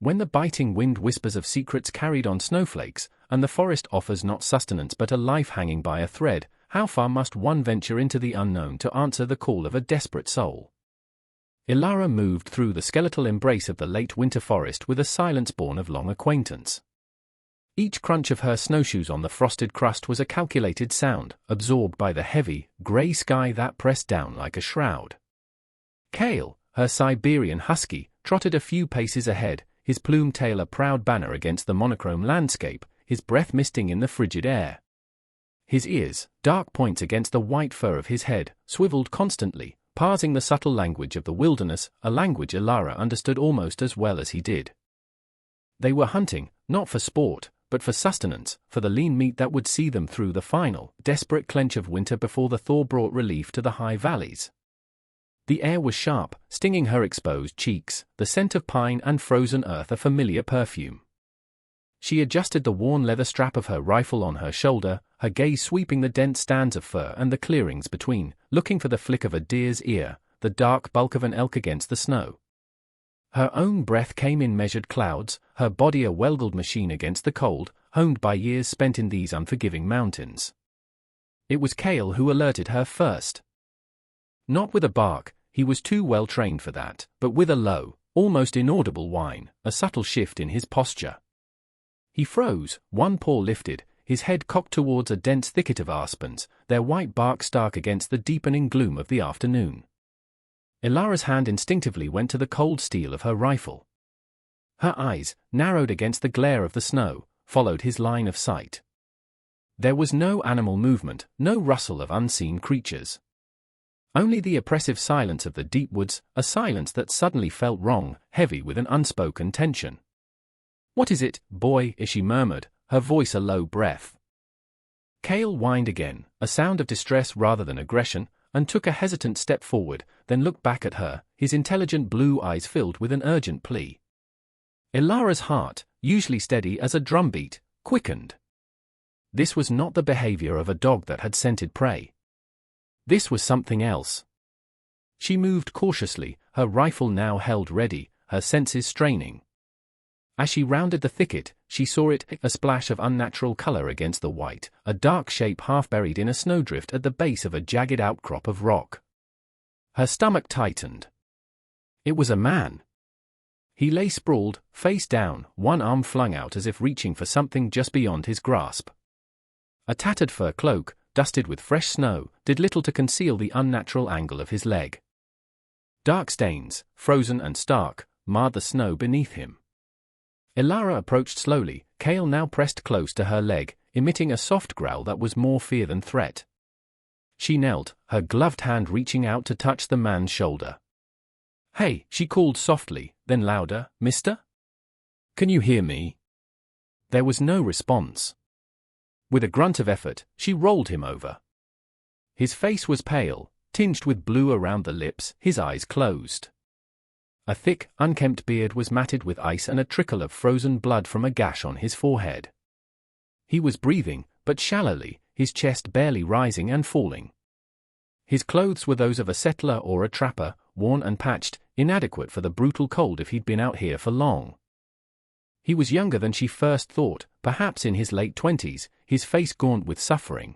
When the biting wind whispers of secrets carried on snowflakes, and the forest offers not sustenance but a life hanging by a thread, how far must one venture into the unknown to answer the call of a desperate soul? Ilara moved through the skeletal embrace of the late winter forest with a silence born of long acquaintance. Each crunch of her snowshoes on the frosted crust was a calculated sound, absorbed by the heavy, grey sky that pressed down like a shroud. Kale, her Siberian husky, trotted a few paces ahead, his plumed tail a proud banner against the monochrome landscape, his breath misting in the frigid air. His ears, dark points against the white fur of his head, swiveled constantly, parsing the subtle language of the wilderness, a language Ilara understood almost as well as he did. They were hunting, not for sport, but for sustenance, for the lean meat that would see them through the final, desperate clench of winter before the thaw brought relief to the high valleys. The air was sharp, stinging her exposed cheeks, the scent of pine and frozen earth a familiar perfume. She adjusted the worn leather strap of her rifle on her shoulder, her gaze sweeping the dense stands of fir and the clearings between, looking for the flick of a deer's ear, the dark bulk of an elk against the snow. Her own breath came in measured clouds, her body a well-oiled machine against the cold, honed by years spent in these unforgiving mountains. It was Kale who alerted her first. Not with a bark, he was too well trained for that, but with a low, almost inaudible whine, a subtle shift in his posture. He froze, one paw lifted, his head cocked towards a dense thicket of aspens, their white bark stark against the deepening gloom of the afternoon. Ilara's hand instinctively went to the cold steel of her rifle. Her eyes, narrowed against the glare of the snow, followed his line of sight. There was no animal movement, no rustle of unseen creatures. Only the oppressive silence of the deep woods, a silence that suddenly felt wrong, heavy with an unspoken tension. "What is it, boy?" she murmured, her voice a low breath. Kale whined again, a sound of distress rather than aggression, and took a hesitant step forward, then looked back at her, his intelligent blue eyes filled with an urgent plea. Ilara's heart, usually steady as a drumbeat, quickened. This was not the behavior of a dog that had scented prey. This was something else. She moved cautiously, her rifle now held ready, her senses straining. As she rounded the thicket, she saw it, a splash of unnatural color against the white, a dark shape half buried in a snowdrift at the base of a jagged outcrop of rock. Her stomach tightened. It was a man. He lay sprawled, face down, one arm flung out as if reaching for something just beyond his grasp. A tattered fur cloak, dusted with fresh snow, did little to conceal the unnatural angle of his leg. Dark stains, frozen and stark, marred the snow beneath him. Ilara approached slowly, Kale now pressed close to her leg, emitting a soft growl that was more fear than threat. She knelt, her gloved hand reaching out to touch the man's shoulder. "Hey," she called softly, then louder, "Mister? Can you hear me?" There was no response. With a grunt of effort, she rolled him over. His face was pale, tinged with blue around the lips, his eyes closed. A thick, unkempt beard was matted with ice and a trickle of frozen blood from a gash on his forehead. He was breathing, but shallowly, his chest barely rising and falling. His clothes were those of a settler or a trapper, worn and patched, inadequate for the brutal cold if he'd been out here for long. He was younger than she first thought, perhaps in his late 20s, his face gaunt with suffering.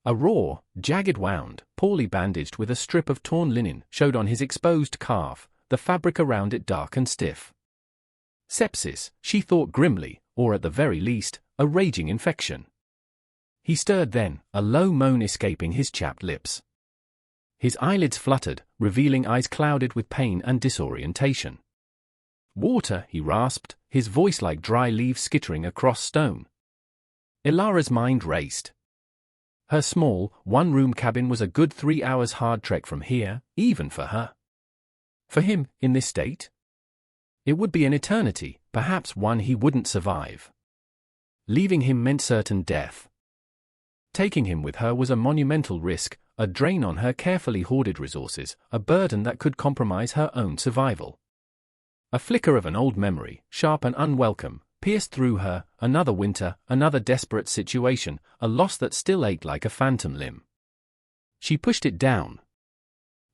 A raw, jagged wound, poorly bandaged with a strip of torn linen, showed on his exposed calf, the fabric around it dark and stiff. Sepsis, she thought grimly, or at the very least, a raging infection. He stirred then, a low moan escaping his chapped lips. His eyelids fluttered, revealing eyes clouded with pain and disorientation. "Water," he rasped, his voice like dry leaves skittering across stone. Ilara's mind raced. Her small, one-room cabin was a good 3 hours hard trek from here, even for her. For him, in this state? It would be an eternity, perhaps one he wouldn't survive. Leaving him meant certain death. Taking him with her was a monumental risk, a drain on her carefully hoarded resources, a burden that could compromise her own survival. A flicker of an old memory, sharp and unwelcome, pierced through her, another winter, another desperate situation, a loss that still ached like a phantom limb. She pushed it down.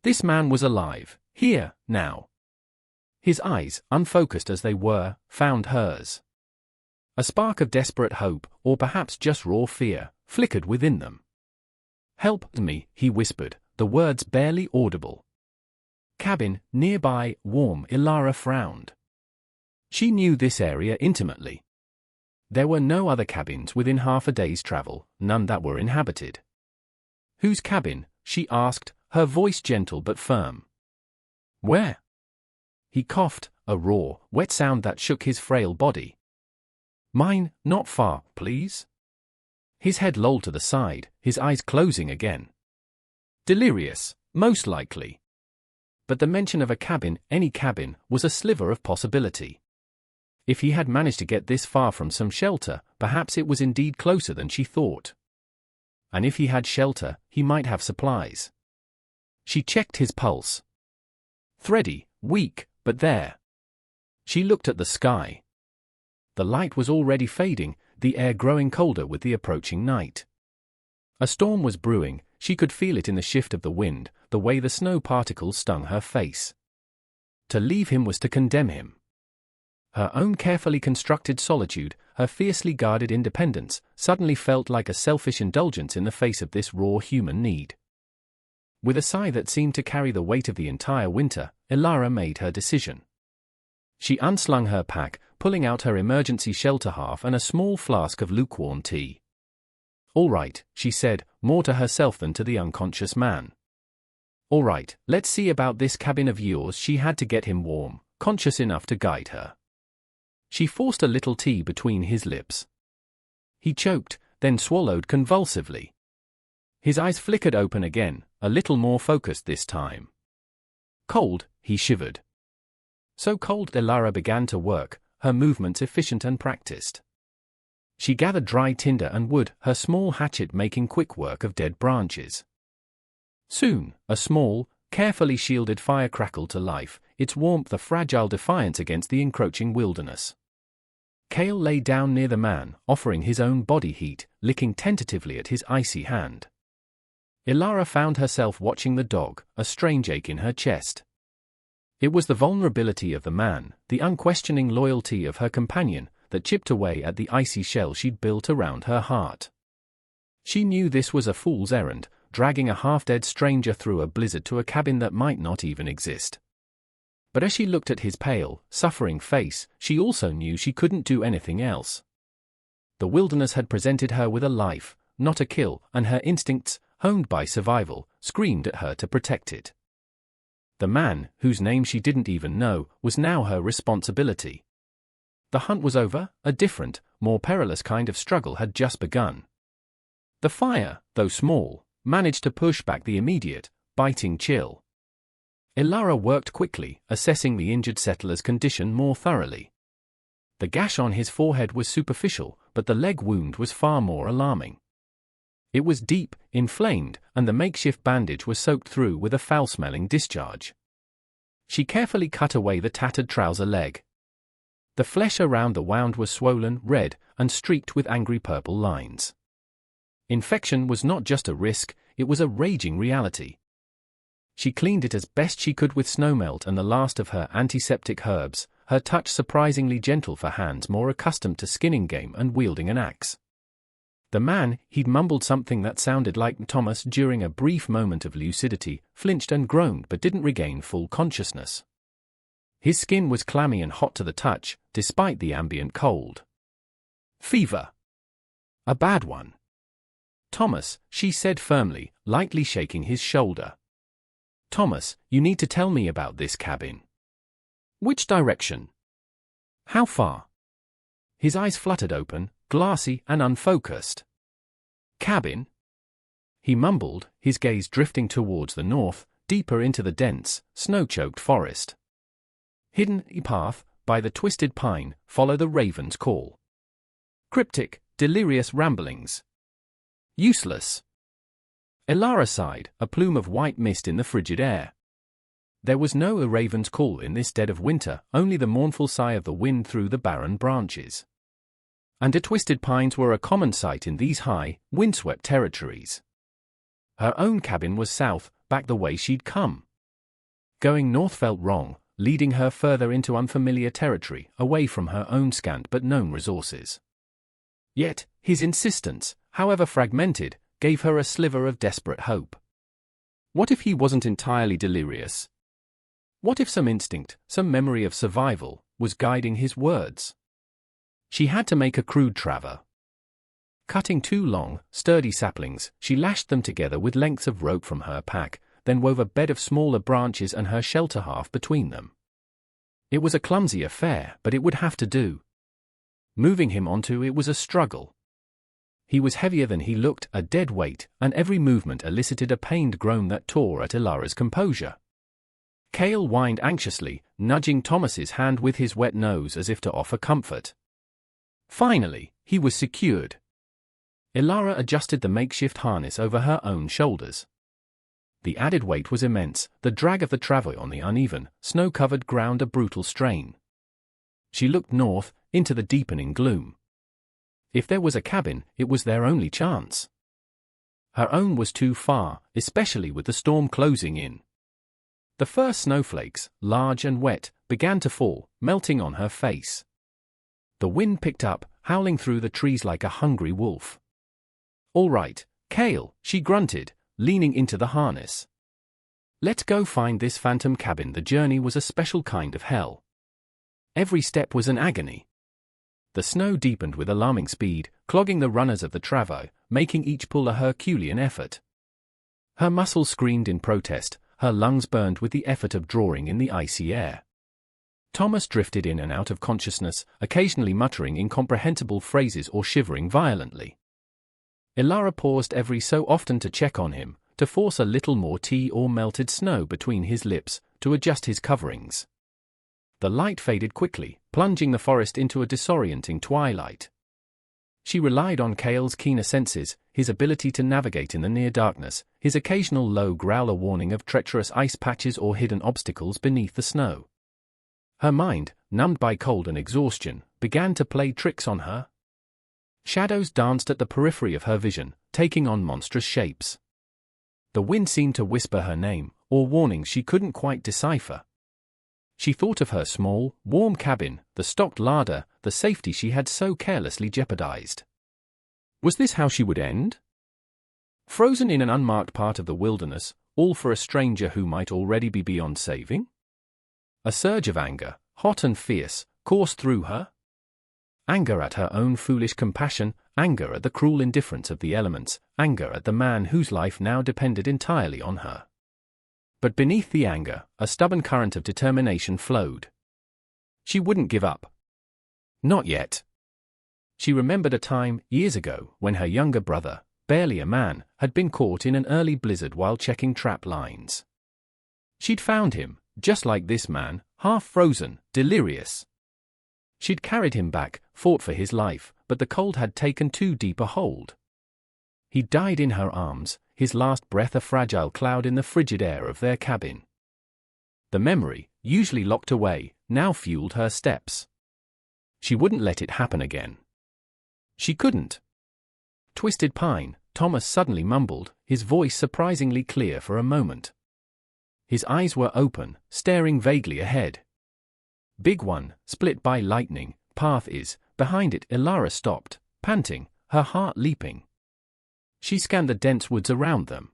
This man was alive, here, now. His eyes, unfocused as they were, found hers. A spark of desperate hope, or perhaps just raw fear, flickered within them. "Help me," he whispered, the words barely audible. "Cabin, nearby, warm." Ilara frowned. She knew this area intimately. There were no other cabins within half a day's travel, none that were inhabited. "Whose cabin?" she asked, her voice gentle but firm. "Where?" He coughed, a raw, wet sound that shook his frail body. "Mine, not far, please." His head lolled to the side, his eyes closing again. Delirious, most likely. But the mention of a cabin, any cabin, was a sliver of possibility. If he had managed to get this far from some shelter, perhaps it was indeed closer than she thought. And if he had shelter, he might have supplies. She checked his pulse. Thready, weak, but there. She looked at the sky. The light was already fading, the air growing colder with the approaching night. A storm was brewing, she could feel it in the shift of the wind, the way the snow particles stung her face. To leave him was to condemn him. Her own carefully constructed solitude, her fiercely guarded independence, suddenly felt like a selfish indulgence in the face of this raw human need. With a sigh that seemed to carry the weight of the entire winter, Ilara made her decision. She unslung her pack, pulling out her emergency shelter half and a small flask of lukewarm tea. "All right," she said, more to herself than to the unconscious man. "All right, let's see about this cabin of yours." She had to get him warm, conscious enough to guide her. She forced a little tea between his lips. He choked, then swallowed convulsively. His eyes flickered open again, a little more focused this time. "Cold," he shivered. So cold Ilara began to work, her movements efficient and practiced. She gathered dry tinder and wood, her small hatchet making quick work of dead branches. Soon, a small, carefully shielded fire crackled to life, its warmth a fragile defiance against the encroaching wilderness. Kale lay down near the man, offering his own body heat, licking tentatively at his icy hand. Ilara found herself watching the dog, a strange ache in her chest. It was the vulnerability of the man, the unquestioning loyalty of her companion, that chipped away at the icy shell she'd built around her heart. She knew this was a fool's errand, dragging a half-dead stranger through a blizzard to a cabin that might not even exist. But as she looked at his pale, suffering face, she also knew she couldn't do anything else. The wilderness had presented her with a life, not a kill, and her instincts, honed by survival, screamed at her to protect it. The man, whose name she didn't even know, was now her responsibility. The hunt was over, a different, more perilous kind of struggle had just begun. The fire, though small, managed to push back the immediate, biting chill. Ilara worked quickly, assessing the injured settler's condition more thoroughly. The gash on his forehead was superficial, but the leg wound was far more alarming. It was deep, inflamed, and the makeshift bandage was soaked through with a foul-smelling discharge. She carefully cut away the tattered trouser leg. The flesh around the wound was swollen, red, and streaked with angry purple lines. Infection was not just a risk, it was a raging reality. She cleaned it as best she could with snowmelt and the last of her antiseptic herbs, her touch surprisingly gentle for hands more accustomed to skinning game and wielding an axe. The man, he'd mumbled something that sounded like Thomas during a brief moment of lucidity, flinched and groaned but didn't regain full consciousness. His skin was clammy and hot to the touch, despite the ambient cold. "Fever. A bad one." "Thomas," she said firmly, lightly shaking his shoulder. "Thomas, you need to tell me about this cabin." "Which direction? How far?" His eyes fluttered open, glassy and unfocused. "Cabin?" he mumbled, his gaze drifting towards the north, deeper into the dense, snow-choked forest. "Hidden path, by the twisted pine, follow the raven's call." Cryptic, delirious ramblings. Useless. Ilara sighed, a plume of white mist in the frigid air. There was no raven's call in this dead of winter, only the mournful sigh of the wind through the barren branches. And the twisted pines were a common sight in these high, windswept territories. Her own cabin was south, back the way she'd come. Going north felt wrong, leading her further into unfamiliar territory, away from her own scant but known resources. Yet, his insistence, however fragmented, gave her a sliver of desperate hope. What if he wasn't entirely delirious? What if some instinct, some memory of survival, was guiding his words? She had to make a crude traver. Cutting 2 long, sturdy saplings, she lashed them together with lengths of rope from her pack, then wove a bed of smaller branches and her shelter half between them. It was a clumsy affair, but it would have to do. Moving him onto it was a struggle. He was heavier than he looked, a dead weight, and every movement elicited a pained groan that tore at Ilara's composure. Cale whined anxiously, nudging Thomas's hand with his wet nose as if to offer comfort. Finally, he was secured. Ilara adjusted the makeshift harness over her own shoulders. The added weight was immense, the drag of the travois on the uneven, snow-covered ground a brutal strain. She looked north, into the deepening gloom. If there was a cabin, it was their only chance. Her own was too far, especially with the storm closing in. The first snowflakes, large and wet, began to fall, melting on her face. The wind picked up, howling through the trees like a hungry wolf. "All right, Cale," she grunted, leaning into the harness. "Let's go find this phantom cabin." The journey was a special kind of hell. Every step was an agony. The snow deepened with alarming speed, clogging the runners of the travois, making each pull a Herculean effort. Her muscles screamed in protest, her lungs burned with the effort of drawing in the icy air. Thomas drifted in and out of consciousness, occasionally muttering incomprehensible phrases or shivering violently. Ilara paused every so often to check on him, to force a little more tea or melted snow between his lips, to adjust his coverings. The light faded quickly, plunging the forest into a disorienting twilight. She relied on Cale's keener senses, his ability to navigate in the near darkness, his occasional low growl a warning of treacherous ice patches or hidden obstacles beneath the snow. Her mind, numbed by cold and exhaustion, began to play tricks on her. Shadows danced at the periphery of her vision, taking on monstrous shapes. The wind seemed to whisper her name, or warnings she couldn't quite decipher. She thought of her small, warm cabin, the stocked larder, the safety she had so carelessly jeopardized. Was this how she would end? Frozen in an unmarked part of the wilderness, all for a stranger who might already be beyond saving? A surge of anger, hot and fierce, coursed through her. Anger at her own foolish compassion, anger at the cruel indifference of the elements, anger at the man whose life now depended entirely on her. But beneath the anger, a stubborn current of determination flowed. She wouldn't give up. Not yet. She remembered a time, years ago, when her younger brother, barely a man, had been caught in an early blizzard while checking trap lines. She'd found him, just like this man, half frozen, delirious. She'd carried him back, fought for his life, but the cold had taken too deep a hold. He died in her arms, his last breath a fragile cloud in the frigid air of their cabin. The memory, usually locked away, now fueled her steps. She wouldn't let it happen again. She couldn't. "Twisted Pine," Thomas suddenly mumbled, his voice surprisingly clear for a moment. His eyes were open, staring vaguely ahead. "Big one, split by lightning, path is, behind it." Ilara stopped, panting, her heart leaping. She scanned the dense woods around them.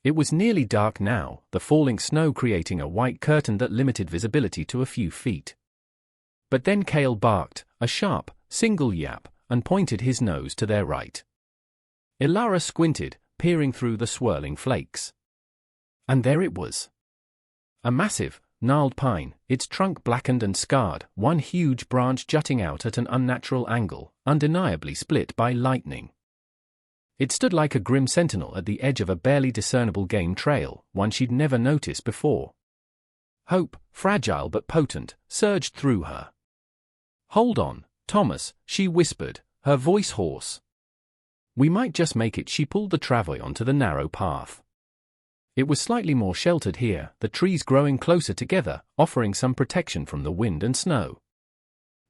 It was nearly dark now, the falling snow creating a white curtain that limited visibility to a few feet. But then Cale barked, a sharp, single yap, and pointed his nose to their right. Ilara squinted, peering through the swirling flakes. And there it was. A massive, gnarled pine, its trunk blackened and scarred, one huge branch jutting out at an unnatural angle, undeniably split by lightning. It stood like a grim sentinel at the edge of a barely discernible game trail, one she'd never noticed before. Hope, fragile but potent, surged through her. "Hold on, Thomas," she whispered, her voice hoarse. "We might just make it." She pulled the travois onto the narrow path. It was slightly more sheltered here, the trees growing closer together, offering some protection from the wind and snow.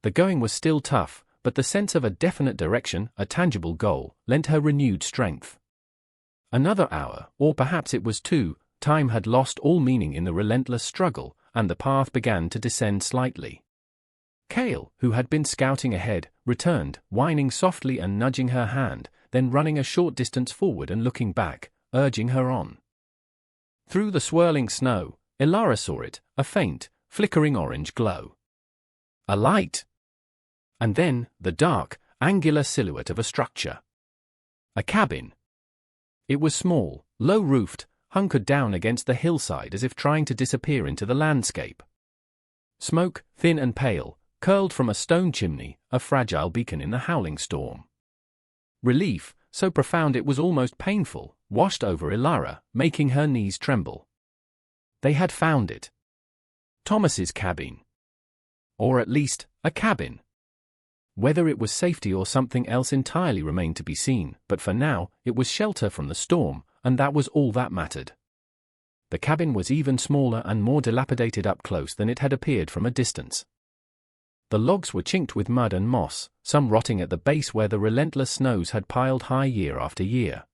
The going was still tough, but the sense of a definite direction, a tangible goal, lent her renewed strength. Another hour, or perhaps it was 2, time had lost all meaning in the relentless struggle, and the path began to descend slightly. Cale, who had been scouting ahead, returned, whining softly and nudging her hand, then running a short distance forward and looking back, urging her on. Through the swirling snow, Ilara saw it, a faint, flickering orange glow. A light! And then, the dark, angular silhouette of a structure. A cabin. It was small, low-roofed, hunkered down against the hillside as if trying to disappear into the landscape. Smoke, thin and pale, curled from a stone chimney, a fragile beacon in the howling storm. Relief, so profound it was almost painful, washed over Ilara, making her knees tremble. They had found it. Thomas's cabin. Or at least, a cabin. Whether it was safety or something else entirely remained to be seen, but for now, it was shelter from the storm, and that was all that mattered. The cabin was even smaller and more dilapidated up close than it had appeared from a distance. The logs were chinked with mud and moss, some rotting at the base where the relentless snows had piled high year after year.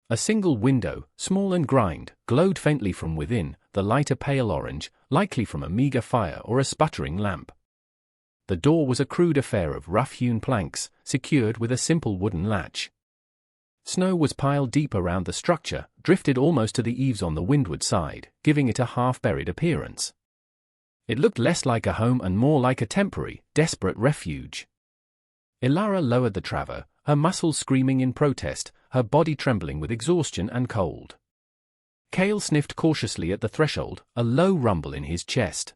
A single window, small and grimed, glowed faintly from within, the light a pale orange, likely from a meager fire or a sputtering lamp. The door was a crude affair of rough-hewn planks, secured with a simple wooden latch. Snow was piled deep around the structure, drifted almost to the eaves on the windward side, giving it a half-buried appearance. It looked less like a home and more like a temporary, desperate refuge. Ilara lowered the traver, her muscles screaming in protest, her body trembling with exhaustion and cold. Cale sniffed cautiously at the threshold, a low rumble in his chest.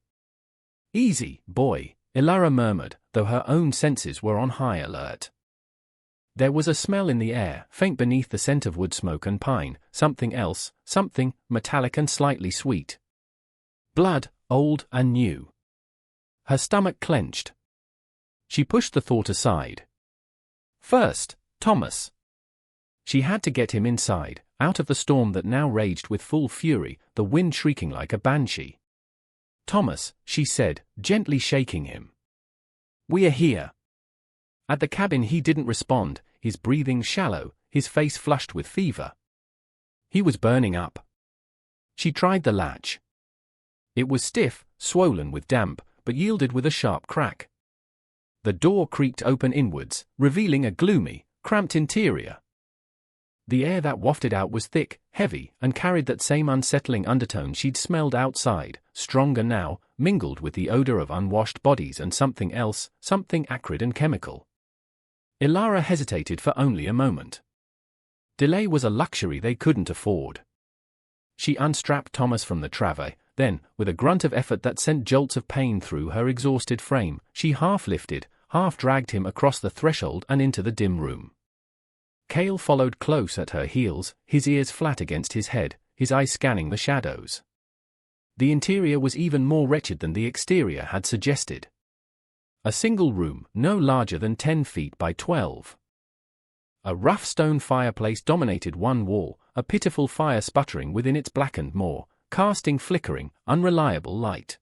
"Easy, boy," Ilara murmured, though her own senses were on high alert. There was a smell in the air, faint beneath the scent of wood smoke and pine, something else, something metallic and slightly sweet. Blood, old and new. Her stomach clenched. She pushed the thought aside. First, Thomas. She had to get him inside, out of the storm that now raged with full fury, the wind shrieking like a banshee. "Thomas," she said, gently shaking him. "We are here." At the cabin he didn't respond, his breathing shallow, his face flushed with fever. He was burning up. She tried the latch. It was stiff, swollen with damp, but yielded with a sharp crack. The door creaked open inwards, revealing a gloomy, cramped interior. The air that wafted out was thick, heavy, and carried that same unsettling undertone she'd smelled outside, stronger now, mingled with the odor of unwashed bodies and something else, something acrid and chemical. Ilara hesitated for only a moment. Delay was a luxury they couldn't afford. She unstrapped Thomas from the traver, then, with a grunt of effort that sent jolts of pain through her exhausted frame, she half-lifted, half-dragged him across the threshold and into the dim room. Cale followed close at her heels, his ears flat against his head, his eyes scanning the shadows. The interior was even more wretched than the exterior had suggested. A single room, no larger than 10 feet by 12. A rough stone fireplace dominated one wall, a pitiful fire sputtering within its blackened maw, casting flickering, unreliable light.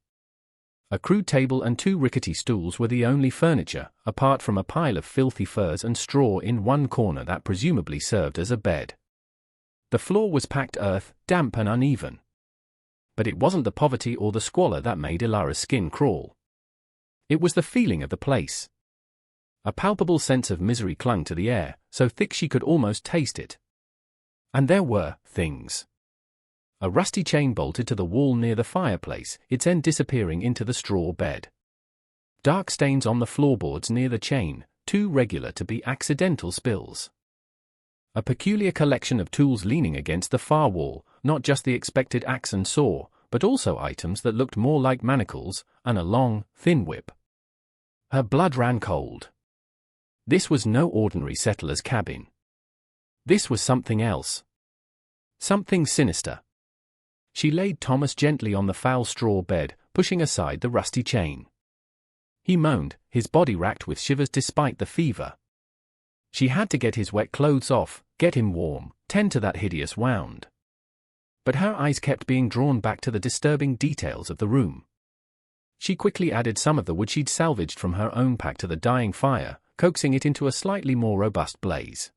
A crude table and 2 rickety stools were the only furniture, apart from a pile of filthy furs and straw in one corner that presumably served as a bed. The floor was packed earth, damp and uneven. But it wasn't the poverty or the squalor that made Ilara's skin crawl. It was the feeling of the place. A palpable sense of misery clung to the air, so thick she could almost taste it. And there were things. A rusty chain bolted to the wall near the fireplace, its end disappearing into the straw bed. Dark stains on the floorboards near the chain, too regular to be accidental spills. A peculiar collection of tools leaning against the far wall, not just the expected axe and saw, but also items that looked more like manacles, and a long, thin whip. Her blood ran cold. This was no ordinary settler's cabin. This was something else. Something sinister. She laid Thomas gently on the foul straw bed, pushing aside the rusty chain. He moaned, his body racked with shivers despite the fever. She had to get his wet clothes off, get him warm, tend to that hideous wound. But her eyes kept being drawn back to the disturbing details of the room. She quickly added some of the wood she'd salvaged from her own pack to the dying fire, coaxing it into a slightly more robust blaze.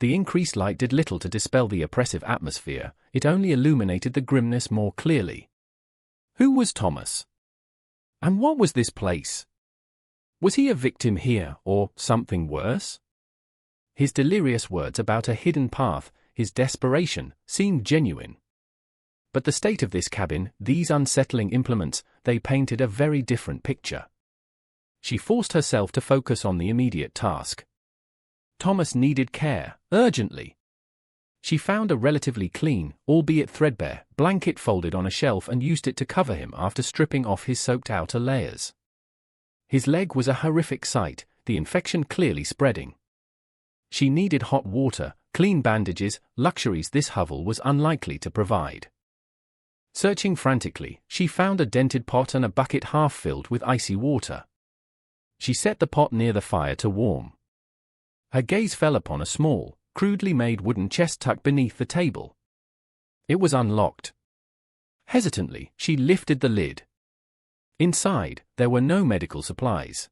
The increased light did little to dispel the oppressive atmosphere, it only illuminated the grimness more clearly. Who was Thomas? And what was this place? Was he a victim here, or something worse? His delirious words about a hidden path, his desperation, seemed genuine. But the state of this cabin, these unsettling implements, they painted a very different picture. She forced herself to focus on the immediate task. Thomas needed care, urgently. She found a relatively clean, albeit threadbare, blanket folded on a shelf and used it to cover him after stripping off his soaked outer layers. His leg was a horrific sight, the infection clearly spreading. She needed hot water, clean bandages, luxuries this hovel was unlikely to provide. Searching frantically, she found a dented pot and a bucket half filled with icy water. She set the pot near the fire to warm. Her gaze fell upon a small, crudely made wooden chest tucked beneath the table. It was unlocked. Hesitantly, she lifted the lid. Inside, there were no medical supplies.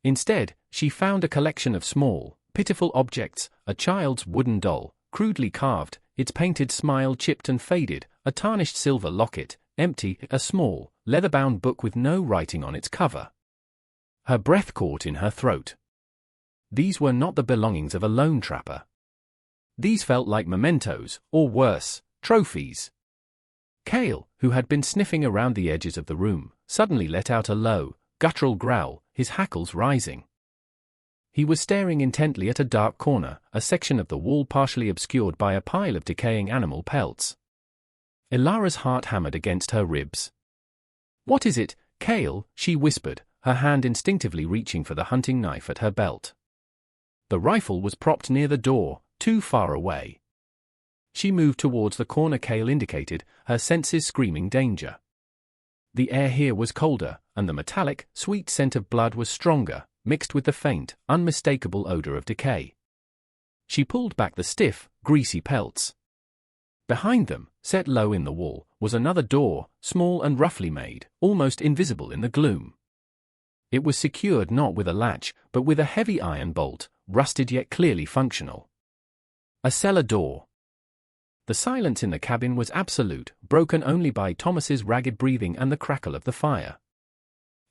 Instead, she found a collection of small, pitiful objects, a child's wooden doll, crudely carved, its painted smile chipped and faded, a tarnished silver locket, empty, a small, leather-bound book with no writing on its cover. Her breath caught in her throat. These were not the belongings of a lone trapper. These felt like mementos, or worse, trophies. Cale, who had been sniffing around the edges of the room, suddenly let out a low, guttural growl, his hackles rising. He was staring intently at a dark corner, a section of the wall partially obscured by a pile of decaying animal pelts. Ilara's heart hammered against her ribs. "What is it, Cale?" she whispered, her hand instinctively reaching for the hunting knife at her belt. The rifle was propped near the door, too far away. She moved towards the corner Cale indicated, her senses screaming danger. The air here was colder, and the metallic, sweet scent of blood was stronger, mixed with the faint, unmistakable odor of decay. She pulled back the stiff, greasy pelts. Behind them, set low in the wall, was another door, small and roughly made, almost invisible in the gloom. It was secured not with a latch, but with a heavy iron bolt, rusted yet clearly functional. A cellar door. The silence in the cabin was absolute, broken only by Thomas's ragged breathing and the crackle of the fire.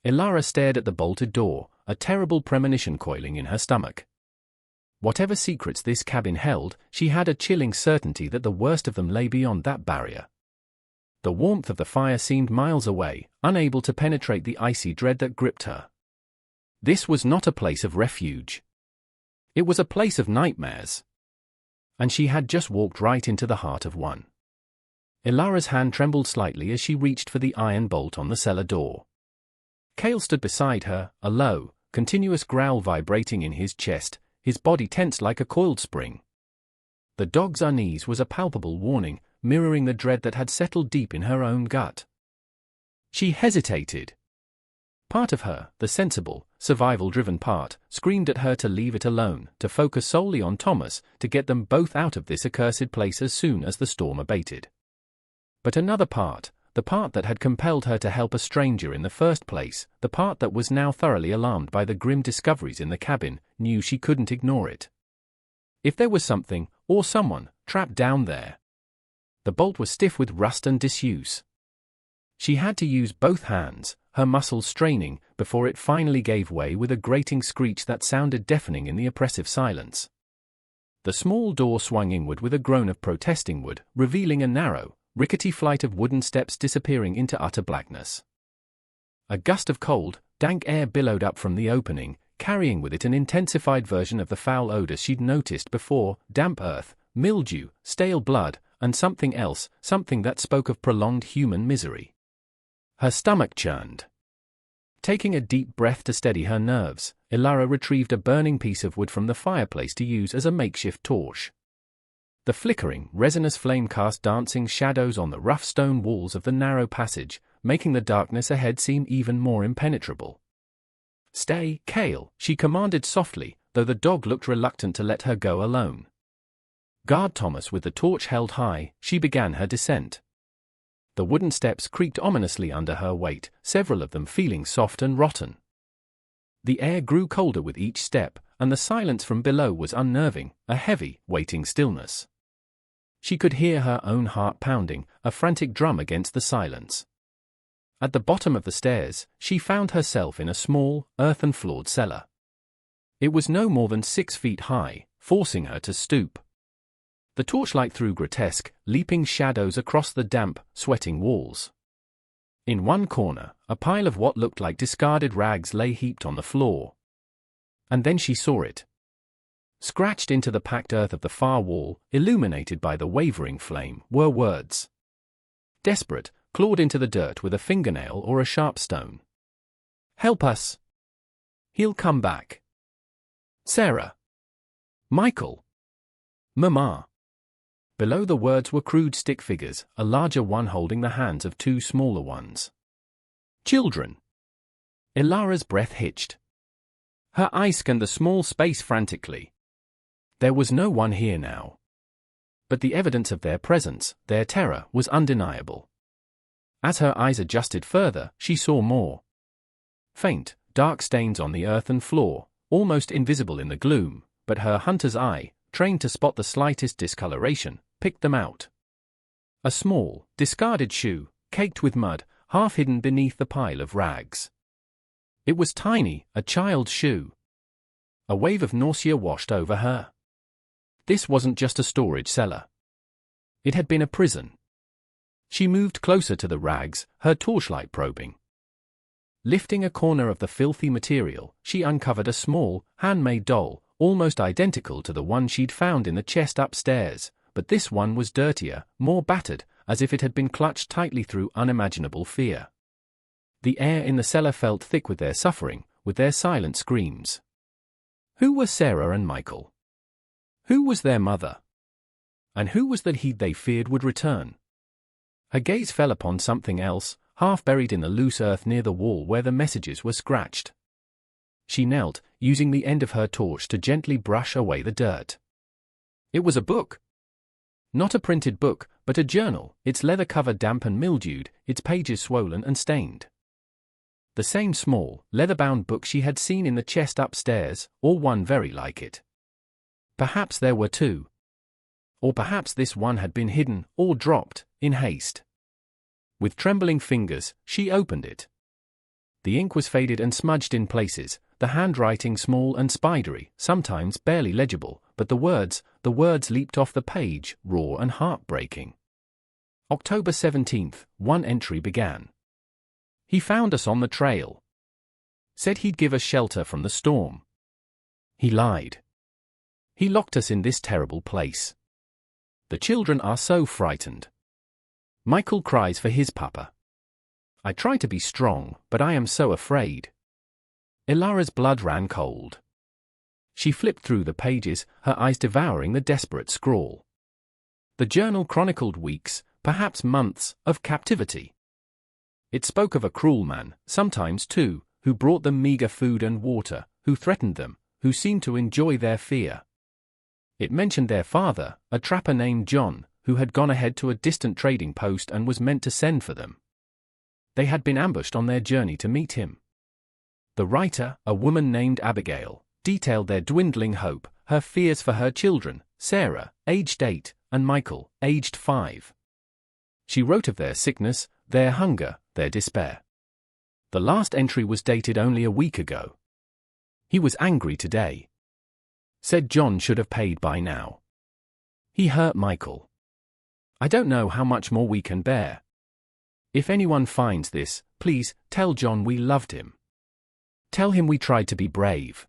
Ilara stared at the bolted door, a terrible premonition coiling in her stomach. Whatever secrets this cabin held, she had a chilling certainty that the worst of them lay beyond that barrier. The warmth of the fire seemed miles away, unable to penetrate the icy dread that gripped her. This was not a place of refuge. It was a place of nightmares. And she had just walked right into the heart of one. Ilara's hand trembled slightly as she reached for the iron bolt on the cellar door. Cale stood beside her, a low, continuous growl vibrating in his chest, his body tense like a coiled spring. The dog's unease was a palpable warning, mirroring the dread that had settled deep in her own gut. She hesitated. Part of her, the sensible, survival-driven part, screamed at her to leave it alone, to focus solely on Thomas, to get them both out of this accursed place as soon as the storm abated. But another part, the part that had compelled her to help a stranger in the first place, the part that was now thoroughly alarmed by the grim discoveries in the cabin, knew she couldn't ignore it. If there was something, or someone, trapped down there. The bolt was stiff with rust and disuse. She had to use both hands, her muscles straining, before it finally gave way with a grating screech that sounded deafening in the oppressive silence. The small door swung inward with a groan of protesting wood, revealing a narrow, rickety flight of wooden steps disappearing into utter blackness. A gust of cold, dank air billowed up from the opening, carrying with it an intensified version of the foul odor she'd noticed before: damp earth, mildew, stale blood, and something else, something that spoke of prolonged human misery. Her stomach churned. Taking a deep breath to steady her nerves, Ilara retrieved a burning piece of wood from the fireplace to use as a makeshift torch. The flickering, resinous flame cast dancing shadows on the rough stone walls of the narrow passage, making the darkness ahead seem even more impenetrable. "Stay, Cale," she commanded softly, though the dog looked reluctant to let her go alone. Guard Thomas with the torch held high, she began her descent. The wooden steps creaked ominously under her weight, several of them feeling soft and rotten. The air grew colder with each step, and the silence from below was unnerving, a heavy, waiting stillness. She could hear her own heart pounding, a frantic drum against the silence. At the bottom of the stairs, she found herself in a small, earthen-floored cellar. It was no more than 6 feet high, forcing her to stoop. The torchlight threw grotesque, leaping shadows across the damp, sweating walls. In one corner, a pile of what looked like discarded rags lay heaped on the floor. And then she saw it. Scratched into the packed earth of the far wall, illuminated by the wavering flame, were words. Desperate, clawed into the dirt with a fingernail or a sharp stone. "Help us! He'll come back. Sarah. Michael. Mama." Below the words were crude stick figures, a larger one holding the hands of 2 smaller ones. "Children." Ilara's breath hitched. Her eyes scanned the small space frantically. There was no one here now. But the evidence of their presence, their terror, was undeniable. As her eyes adjusted further, she saw more. Faint, dark stains on the earthen floor, almost invisible in the gloom, but her hunter's eye, trained to spot the slightest discoloration, picked them out. A small, discarded shoe, caked with mud, half hidden beneath the pile of rags. It was tiny, a child's shoe. A wave of nausea washed over her. This wasn't just a storage cellar. It had been a prison. She moved closer to the rags, her torchlight probing. Lifting a corner of the filthy material, she uncovered a small, handmade doll, almost identical to the one she'd found in the chest upstairs, but this one was dirtier, more battered, as if it had been clutched tightly through unimaginable fear. The air in the cellar felt thick with their suffering, with their silent screams. Who were Sarah and Michael? Who was their mother? And who was that he they feared would return? Her gaze fell upon something else, half buried in the loose earth near the wall where the messages were scratched. She knelt, using the end of her torch to gently brush away the dirt. It was a book. Not a printed book, but a journal, its leather cover damp and mildewed, its pages swollen and stained. The same small, leather-bound book she had seen in the chest upstairs, or one very like it. Perhaps there were 2. Or perhaps this one had been hidden, or dropped, in haste. With trembling fingers, she opened it. The ink was faded and smudged in places, the handwriting small and spidery, sometimes barely legible, but the words leaped off the page, raw and heartbreaking. October 17th, one entry began. He found us on the trail. Said he'd give us shelter from the storm. He lied. He locked us in this terrible place. The children are so frightened. Michael cries for his papa. I try to be strong, but I am so afraid. Ilara's blood ran cold. She flipped through the pages, her eyes devouring the desperate scrawl. The journal chronicled weeks, perhaps months, of captivity. It spoke of a cruel man, sometimes 2, who brought them meager food and water, who threatened them, who seemed to enjoy their fear. It mentioned their father, a trapper named John, who had gone ahead to a distant trading post and was meant to send for them. They had been ambushed on their journey to meet him. The writer, a woman named Abigail, detailed their dwindling hope, her fears for her children, Sarah, aged 8, and Michael, aged 5. She wrote of their sickness, their hunger, their despair. The last entry was dated only a week ago. He was angry today. Said John should have paid by now. He hurt Michael. I don't know how much more we can bear. If anyone finds this, please, tell John we loved him. Tell him we tried to be brave.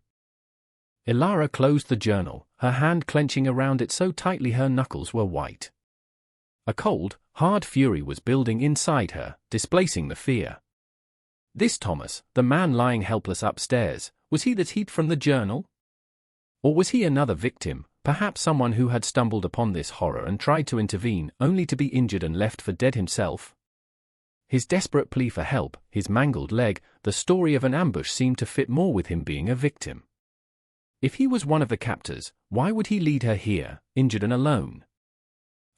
Ilara closed the journal, her hand clenching around it so tightly her knuckles were white. A cold, hard fury was building inside her, displacing the fear. This Thomas, the man lying helpless upstairs, was he that heaped from the journal? Or was he another victim, perhaps someone who had stumbled upon this horror and tried to intervene, only to be injured and left for dead himself? His desperate plea for help, his mangled leg, the story of an ambush seemed to fit more with him being a victim. If he was one of the captors, why would he lead her here, injured and alone?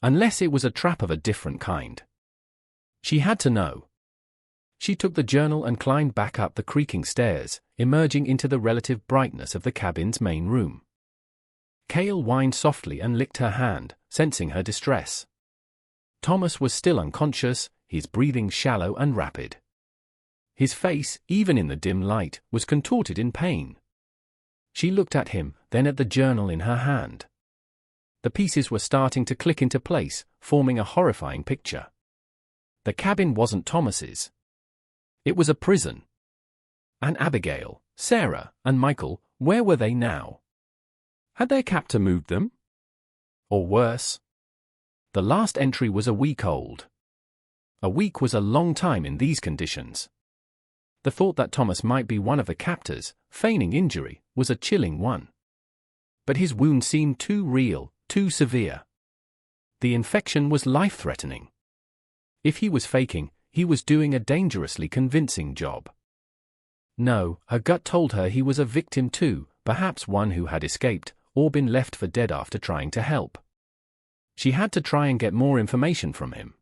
Unless it was a trap of a different kind. She had to know. She took the journal and climbed back up the creaking stairs, emerging into the relative brightness of the cabin's main room. Cale whined softly and licked her hand, sensing her distress. Thomas was still unconscious, his breathing shallow and rapid. His face, even in the dim light, was contorted in pain. She looked at him, then at the journal in her hand. The pieces were starting to click into place, forming a horrifying picture. The cabin wasn't Thomas's. It was a prison. And Abigail, Sarah, and Michael, where were they now? Had their captor moved them? Or worse? The last entry was a week old. A week was a long time in these conditions. The thought that Thomas might be one of the captors, feigning injury, was a chilling one. But his wound seemed too real, too severe. The infection was life-threatening. If he was faking, he was doing a dangerously convincing job. No, her gut told her he was a victim too, perhaps one who had escaped, or been left for dead after trying to help. She had to try and get more information from him.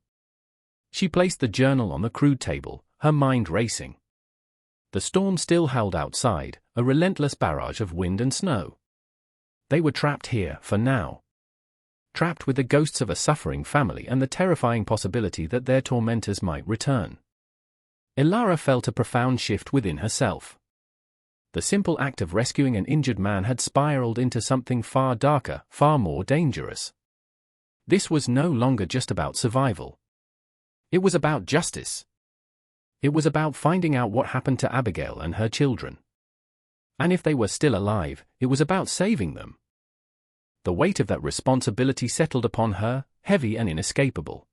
She placed the journal on the crude table, her mind racing. The storm still howled outside, a relentless barrage of wind and snow. They were trapped here, for now. Trapped with the ghosts of a suffering family and the terrifying possibility that their tormentors might return. Ilara felt a profound shift within herself. The simple act of rescuing an injured man had spiraled into something far darker, far more dangerous. This was no longer just about survival. It was about justice. It was about finding out what happened to Abigail and her children. And if they were still alive, it was about saving them. The weight of that responsibility settled upon her, heavy and inescapable.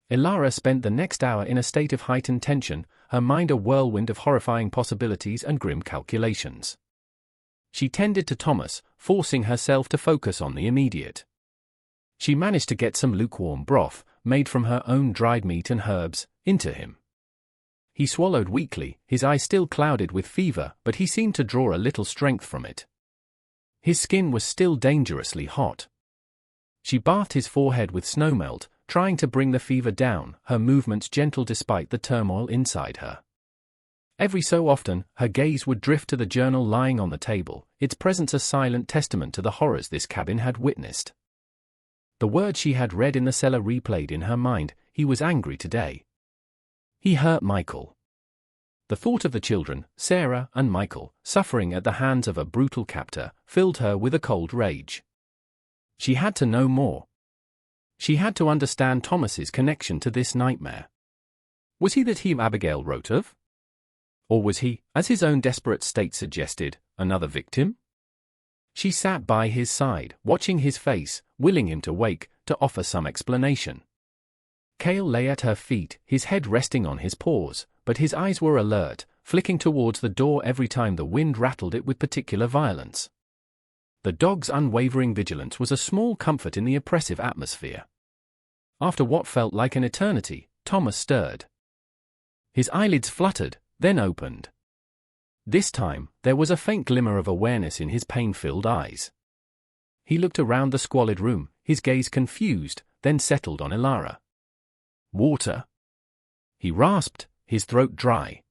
Ilara spent the next hour in a state of heightened tension, her mind a whirlwind of horrifying possibilities and grim calculations. She tended to Thomas, forcing herself to focus on the immediate. She managed to get some lukewarm broth, made from her own dried meat and herbs, into him. He swallowed weakly, his eyes still clouded with fever, but he seemed to draw a little strength from it. His skin was still dangerously hot. She bathed his forehead with snowmelt, trying to bring the fever down, her movements gentle despite the turmoil inside her. Every so often, her gaze would drift to the journal lying on the table, its presence a silent testament to the horrors this cabin had witnessed. The words she had read in the cellar replayed in her mind, he was angry today. He hurt Michael. The thought of the children, Sarah and Michael, suffering at the hands of a brutal captor, filled her with a cold rage. She had to know more. She had to understand Thomas's connection to this nightmare. Was he that he Abigail wrote of? Or was he, as his own desperate state suggested, another victim? She sat by his side, watching his face, willing him to wake, to offer some explanation. Cale lay at her feet, his head resting on his paws, but his eyes were alert, flicking towards the door every time the wind rattled it with particular violence. The dog's unwavering vigilance was a small comfort in the oppressive atmosphere. After what felt like an eternity, Thomas stirred. His eyelids fluttered, then opened. This time, there was a faint glimmer of awareness in his pain-filled eyes. He looked around the squalid room, his gaze confused, then settled on Ilara. Water? He rasped, his throat dry.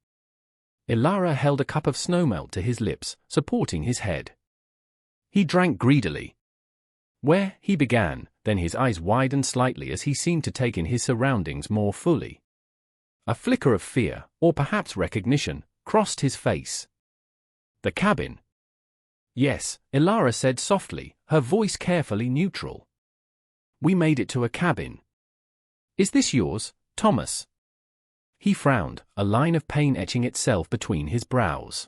Ilara held a cup of snowmelt to his lips, supporting his head. He drank greedily. Where, he began, then his eyes widened slightly as he seemed to take in his surroundings more fully. A flicker of fear, or perhaps recognition, crossed his face. The cabin. Yes, Ilara said softly, her voice carefully neutral. We made it to a cabin. Is this yours, Thomas? He frowned, a line of pain etching itself between his brows.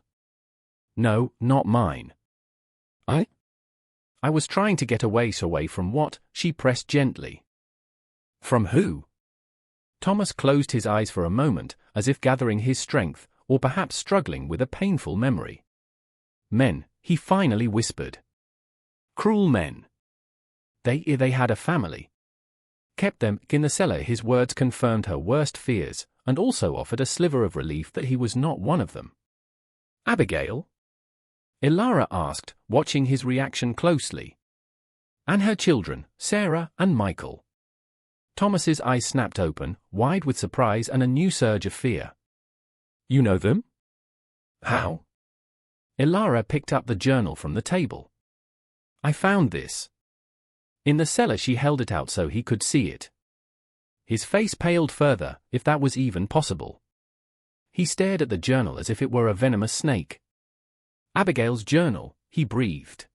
No, not mine. I was trying to get away from what? She pressed gently. From who? Thomas closed his eyes for a moment, as if gathering his strength, or perhaps struggling with a painful memory. Men, he finally whispered. Cruel men. They had a family. Kept them in the cellar. His words confirmed her worst fears, and also offered a sliver of relief that he was not one of them. Abigail? Ilara asked, watching his reaction closely. And her children, Sarah and Michael. Thomas's eyes snapped open, wide with surprise and a new surge of fear. You know them? How? Ilara picked up the journal from the table. I found this. In the cellar. She held it out so he could see it. His face paled further, if that was even possible. He stared at the journal as if it were a venomous snake. "Abigail's journal," he breathed.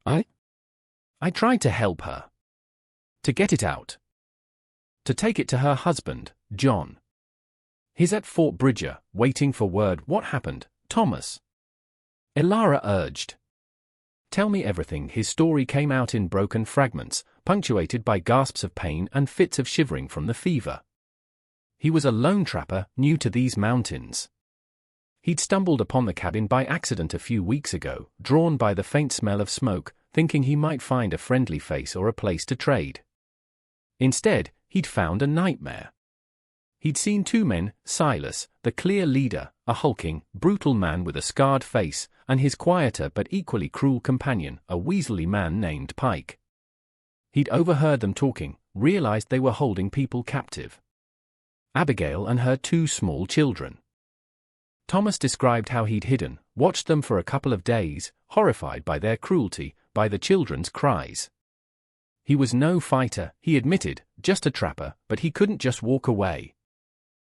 I tried to help her. To get it out. To take it to her husband, John. He's at Fort Bridger, waiting for word. What happened, Thomas?" Elara urged. "Tell me everything." His story came out in broken fragments, punctuated by gasps of pain and fits of shivering from the fever. He was a lone trapper, new to these mountains. He'd stumbled upon the cabin by accident a few weeks ago, drawn by the faint smell of smoke, thinking he might find a friendly face or a place to trade. Instead, he'd found a nightmare. He'd seen two men, Silas, the clear leader, a hulking, brutal man with a scarred face, and his quieter but equally cruel companion, a weaselly man named Pike. He'd overheard them talking, realized they were holding people captive. Abigail and her two small children. Thomas described how he'd hidden, watched them for a couple of days, horrified by their cruelty, by the children's cries. He was no fighter, he admitted, just a trapper, but he couldn't just walk away.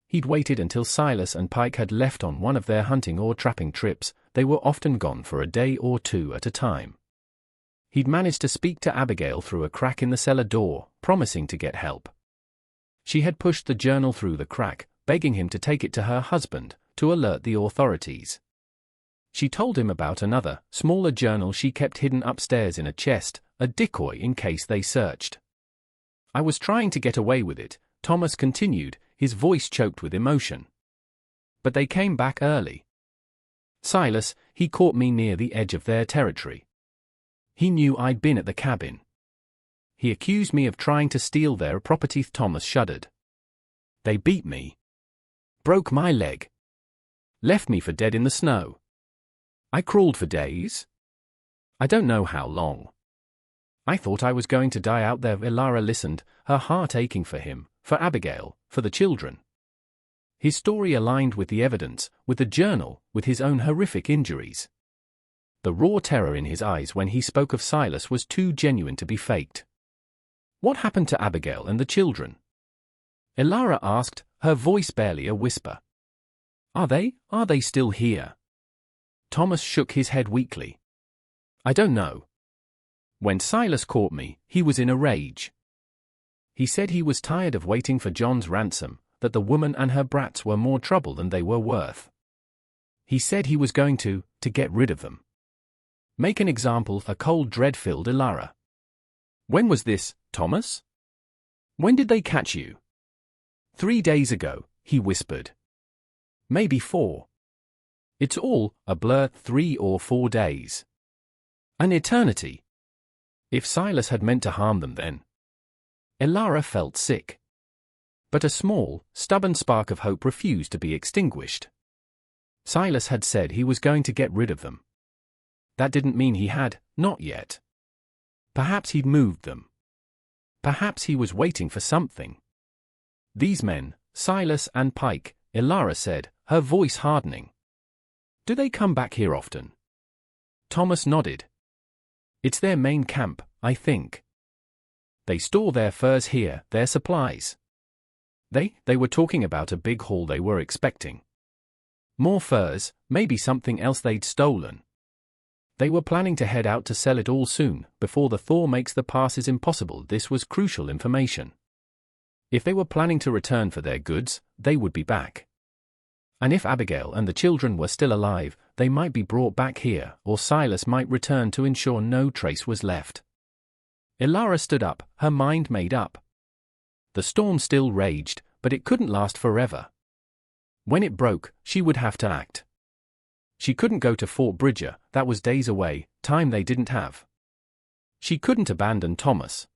He'd waited until Silas and Pike had left on one of their hunting or trapping trips. They were often gone for a day or two at a time. He'd managed to speak to Abigail through a crack in the cellar door, promising to get help. She had pushed the journal through the crack, begging him to take it to her husband, to alert the authorities. She told him about another, smaller journal she kept hidden upstairs in a chest, a decoy in case they searched. "I was trying to get away with it," Thomas continued, his voice choked with emotion. "But they came back early. Silas, he caught me near the edge of their territory. He knew I'd been at the cabin. He accused me of trying to steal their property." Thomas shuddered. "They beat me. Broke my leg. Left me for dead in the snow. I crawled for days. I don't know how long. I thought I was going to die out there." Elara listened, her heart aching for him, for Abigail, for the children. His story aligned with the evidence, with the journal, with his own horrific injuries. The raw terror in his eyes when he spoke of Silas was too genuine to be faked. "What happened to Abigail and the children?" Elara asked, her voice barely a whisper. Are they still here?" Thomas shook his head weakly. "I don't know. When Silas caught me, he was in a rage. He said he was tired of waiting for John's ransom, that the woman and her brats were more trouble than they were worth. He said he was going to get rid of them. Make an example." A cold dread filled Elara. "When was this, Thomas? When did they catch you?" 3 days ago, he whispered. "Maybe 4. It's all a blur. 3 or 4 days. An eternity. If Silas had meant to harm them then." Elara felt sick. But a small, stubborn spark of hope refused to be extinguished. Silas had said he was going to get rid of them. That didn't mean he had, not yet. Perhaps he'd moved them. Perhaps he was waiting for something. "These men, Silas and Pike," Elara said, her voice hardening. "Do they come back here often?" Thomas nodded. "It's their main camp, I think. They store their furs here, their supplies." They were talking about a big haul they were expecting. More furs, maybe something else they'd stolen. They were planning to head out to sell it all soon, before the thaw makes the passes impossible. This was crucial information. If they were planning to return for their goods, they would be back. And if Abigail and the children were still alive, they might be brought back here, or Silas might return to ensure no trace was left. Elara stood up, her mind made up. The storm still raged, but it couldn't last forever. When it broke, she would have to act. She couldn't go to Fort Bridger, that was days away, time they didn't have. She couldn't abandon Thomas.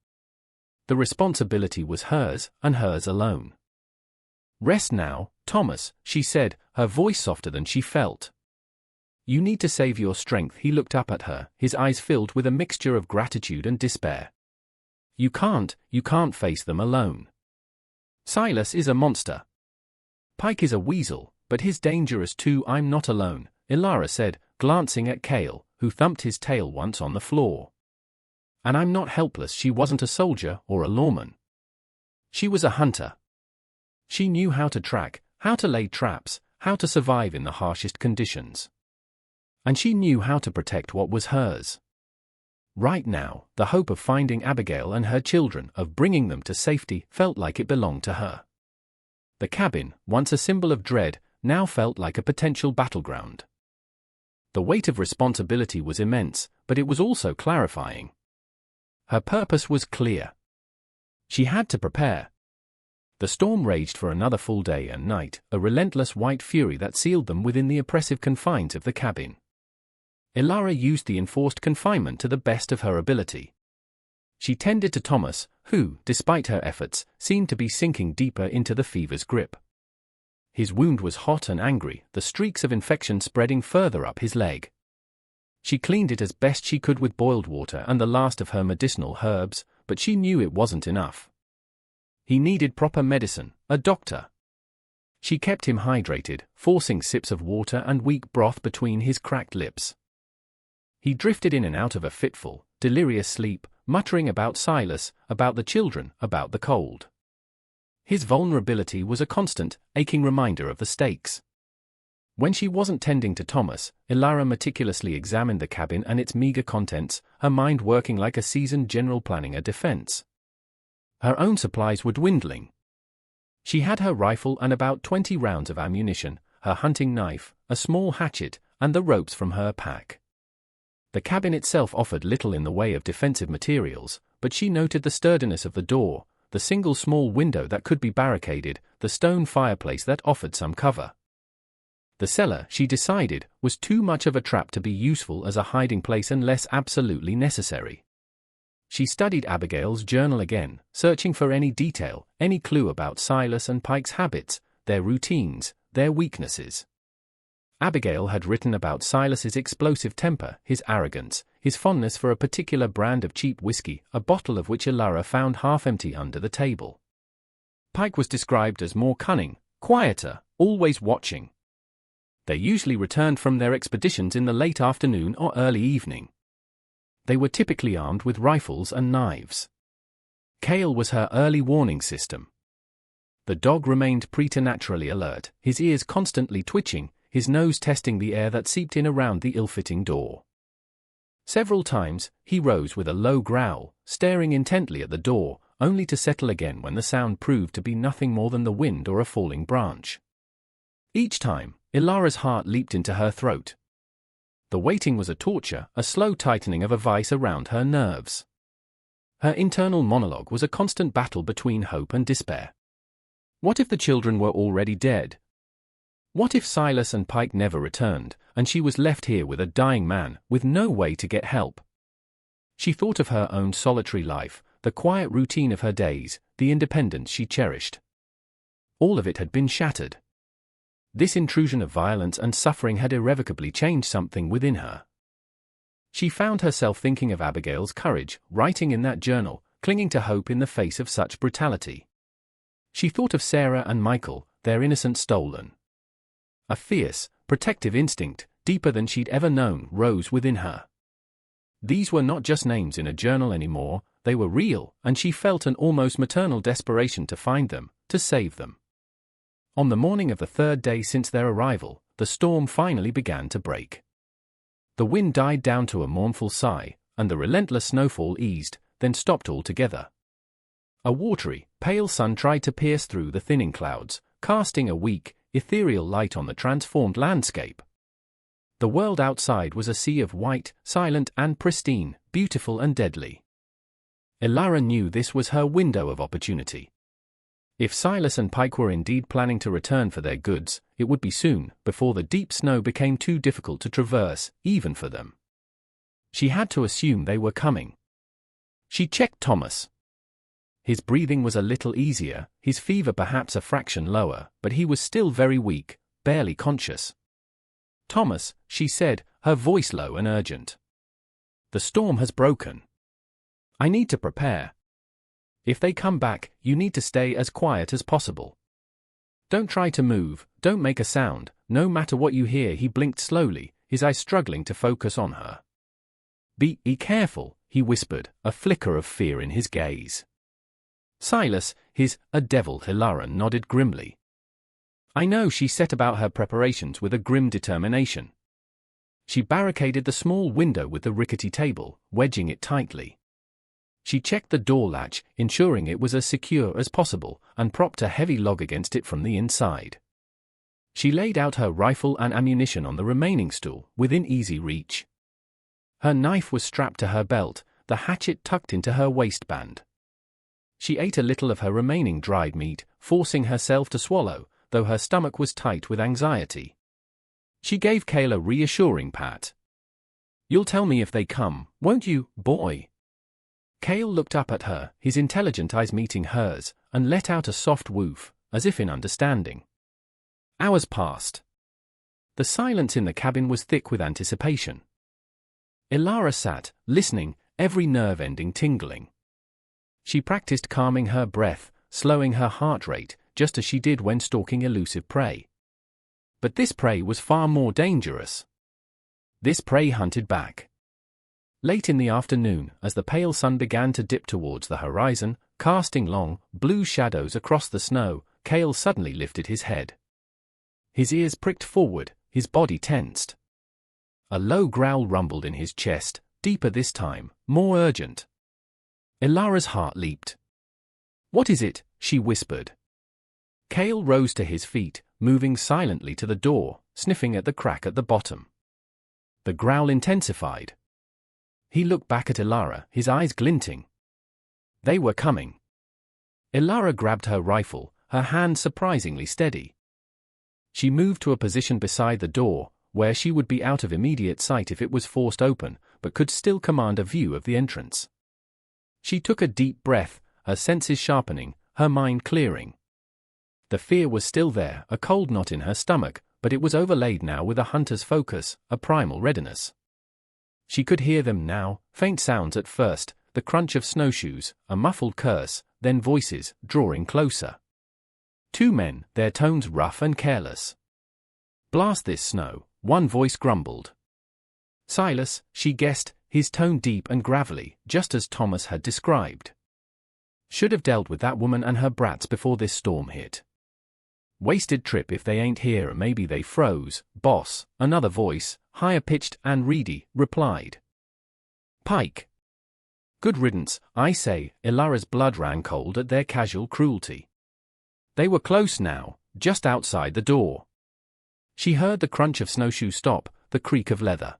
The responsibility was hers, and hers alone. "Rest now, Thomas," she said, her voice softer than she felt. "You need to save your strength." He looked up at her, his eyes filled with a mixture of gratitude and despair. You can't face them alone. Silas is a monster. Pike is a weasel, but he's dangerous too." "I'm not alone," Elara said, glancing at Cale, who thumped his tail once on the floor. "And I'm not helpless." She wasn't a soldier or a lawman. She was a hunter. She knew how to track, how to lay traps, how to survive in the harshest conditions. And she knew how to protect what was hers. Right now, the hope of finding Abigail and her children, of bringing them to safety, felt like it belonged to her. The cabin, once a symbol of dread, now felt like a potential battleground. The weight of responsibility was immense, but it was also clarifying. Her purpose was clear. She had to prepare. The storm raged for another full day and night, a relentless white fury that sealed them within the oppressive confines of the cabin. Ilara used the enforced confinement to the best of her ability. She tended to Thomas, who, despite her efforts, seemed to be sinking deeper into the fever's grip. His wound was hot and angry, the streaks of infection spreading further up his leg. She cleaned it as best she could with boiled water and the last of her medicinal herbs, but she knew it wasn't enough. He needed proper medicine, a doctor. She kept him hydrated, forcing sips of water and weak broth between his cracked lips. He drifted in and out of a fitful, delirious sleep, muttering about Silas, about the children, about the cold. His vulnerability was a constant, aching reminder of the stakes. When she wasn't tending to Thomas, Ilara meticulously examined the cabin and its meager contents, her mind working like a seasoned general planning a defense. Her own supplies were dwindling. She had her rifle and about 20 rounds of ammunition, her hunting knife, a small hatchet, and the ropes from her pack. The cabin itself offered little in the way of defensive materials, but she noted the sturdiness of the door, the single small window that could be barricaded, the stone fireplace that offered some cover. The cellar, she decided, was too much of a trap to be useful as a hiding place unless absolutely necessary. She studied Abigail's journal again, searching for any detail, any clue about Silas and Pike's habits, their routines, their weaknesses. Abigail had written about Silas's explosive temper, his arrogance, his fondness for a particular brand of cheap whiskey, a bottle of which Ilara found half empty under the table. Pike was described as more cunning, quieter, always watching. They usually returned from their expeditions in the late afternoon or early evening. They were typically armed with rifles and knives. Kale was her early warning system. The dog remained preternaturally alert, his ears constantly twitching, his nose testing the air that seeped in around the ill-fitting door. Several times, he rose with a low growl, staring intently at the door, only to settle again when the sound proved to be nothing more than the wind or a falling branch. Each time, Ilara's heart leaped into her throat. The waiting was a torture, a slow tightening of a vice around her nerves. Her internal monologue was a constant battle between hope and despair. What if the children were already dead? What if Silas and Pike never returned, and she was left here with a dying man, with no way to get help? She thought of her own solitary life, the quiet routine of her days, the independence she cherished. All of it had been shattered. This intrusion of violence and suffering had irrevocably changed something within her. She found herself thinking of Abigail's courage, writing in that journal, clinging to hope in the face of such brutality. She thought of Sarah and Michael, their innocence stolen. A fierce, protective instinct, deeper than she'd ever known, rose within her. These were not just names in a journal anymore, they were real, and she felt an almost maternal desperation to find them, to save them. On the morning of the third day since their arrival, the storm finally began to break. The wind died down to a mournful sigh, and the relentless snowfall eased, then stopped altogether. A watery, pale sun tried to pierce through the thinning clouds, casting a weak, ethereal light on the transformed landscape. The world outside was a sea of white, silent and pristine, beautiful and deadly. Ilara knew this was her window of opportunity. If Silas and Pike were indeed planning to return for their goods, it would be soon, before the deep snow became too difficult to traverse, even for them. She had to assume they were coming. She checked Thomas. His breathing was a little easier, his fever perhaps a fraction lower, but he was still very weak, barely conscious. "Thomas," she said, her voice low and urgent. "The storm has broken. I need to prepare. If they come back, you need to stay as quiet as possible. Don't try to move, don't make a sound, no matter what you hear." He blinked slowly, his eyes struggling to focus on her. Be careful," he whispered, a flicker of fear in his gaze. Silas, a devil." Ilara nodded grimly. I know, she set about her preparations with a grim determination. She barricaded the small window with the rickety table, wedging it tightly. She checked the door latch, ensuring it was as secure as possible, and propped a heavy log against it from the inside. She laid out her rifle and ammunition on the remaining stool, within easy reach. Her knife was strapped to her belt, the hatchet tucked into her waistband. She ate a little of her remaining dried meat, forcing herself to swallow, though her stomach was tight with anxiety. She gave Cale a reassuring pat. "You'll tell me if they come, won't you, boy?" Cale looked up at her, his intelligent eyes meeting hers, and let out a soft woof, as if in understanding. Hours passed. The silence in the cabin was thick with anticipation. Ilara sat, listening, every nerve ending tingling. She practiced calming her breath, slowing her heart rate, just as she did when stalking elusive prey. But this prey was far more dangerous. This prey hunted back. Late in the afternoon, as the pale sun began to dip towards the horizon, casting long, blue shadows across the snow, Cale suddenly lifted his head. His ears pricked forward, his body tensed. A low growl rumbled in his chest, deeper this time, more urgent. Ilara's heart leaped. "What is it?" she whispered. Cale rose to his feet, moving silently to the door, sniffing at the crack at the bottom. The growl intensified. He looked back at Ilara, his eyes glinting. They were coming. Ilara grabbed her rifle, her hand surprisingly steady. She moved to a position beside the door, where she would be out of immediate sight if it was forced open, but could still command a view of the entrance. She took a deep breath, her senses sharpening, her mind clearing. The fear was still there, a cold knot in her stomach, but it was overlaid now with a hunter's focus, a primal readiness. She could hear them now, faint sounds at first, the crunch of snowshoes, a muffled curse, then voices, drawing closer. Two men, their tones rough and careless. "Blast this snow," one voice grumbled. Silas, she guessed, his tone deep and gravelly, just as Thomas had described. Should have dealt with that woman and her brats before this storm hit. "Wasted trip if they ain't here, or maybe they froze, boss," another voice, higher pitched and reedy, replied. "Pike." "Good riddance, I say," Ilara's blood ran cold at their casual cruelty. They were close now, just outside the door. She heard the crunch of snowshoe stop, the creak of leather.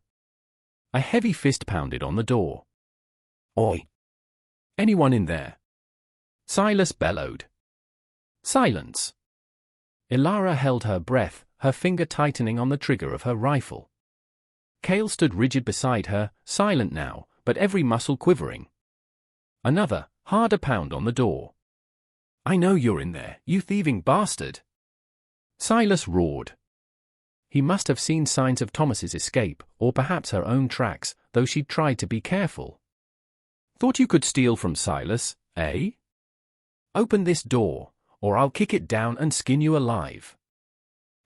A heavy fist pounded on the door. "Oi! Anyone in there?" Silas bellowed. Silence. Ilara held her breath, her finger tightening on the trigger of her rifle. Cale stood rigid beside her, silent now, but every muscle quivering. Another, harder pound on the door. "I know you're in there, you thieving bastard!" Silas roared. He must have seen signs of Thomas's escape, or perhaps her own tracks, though she'd tried to be careful. "Thought you could steal from Silas, eh? Open this door, or I'll kick it down and skin you alive."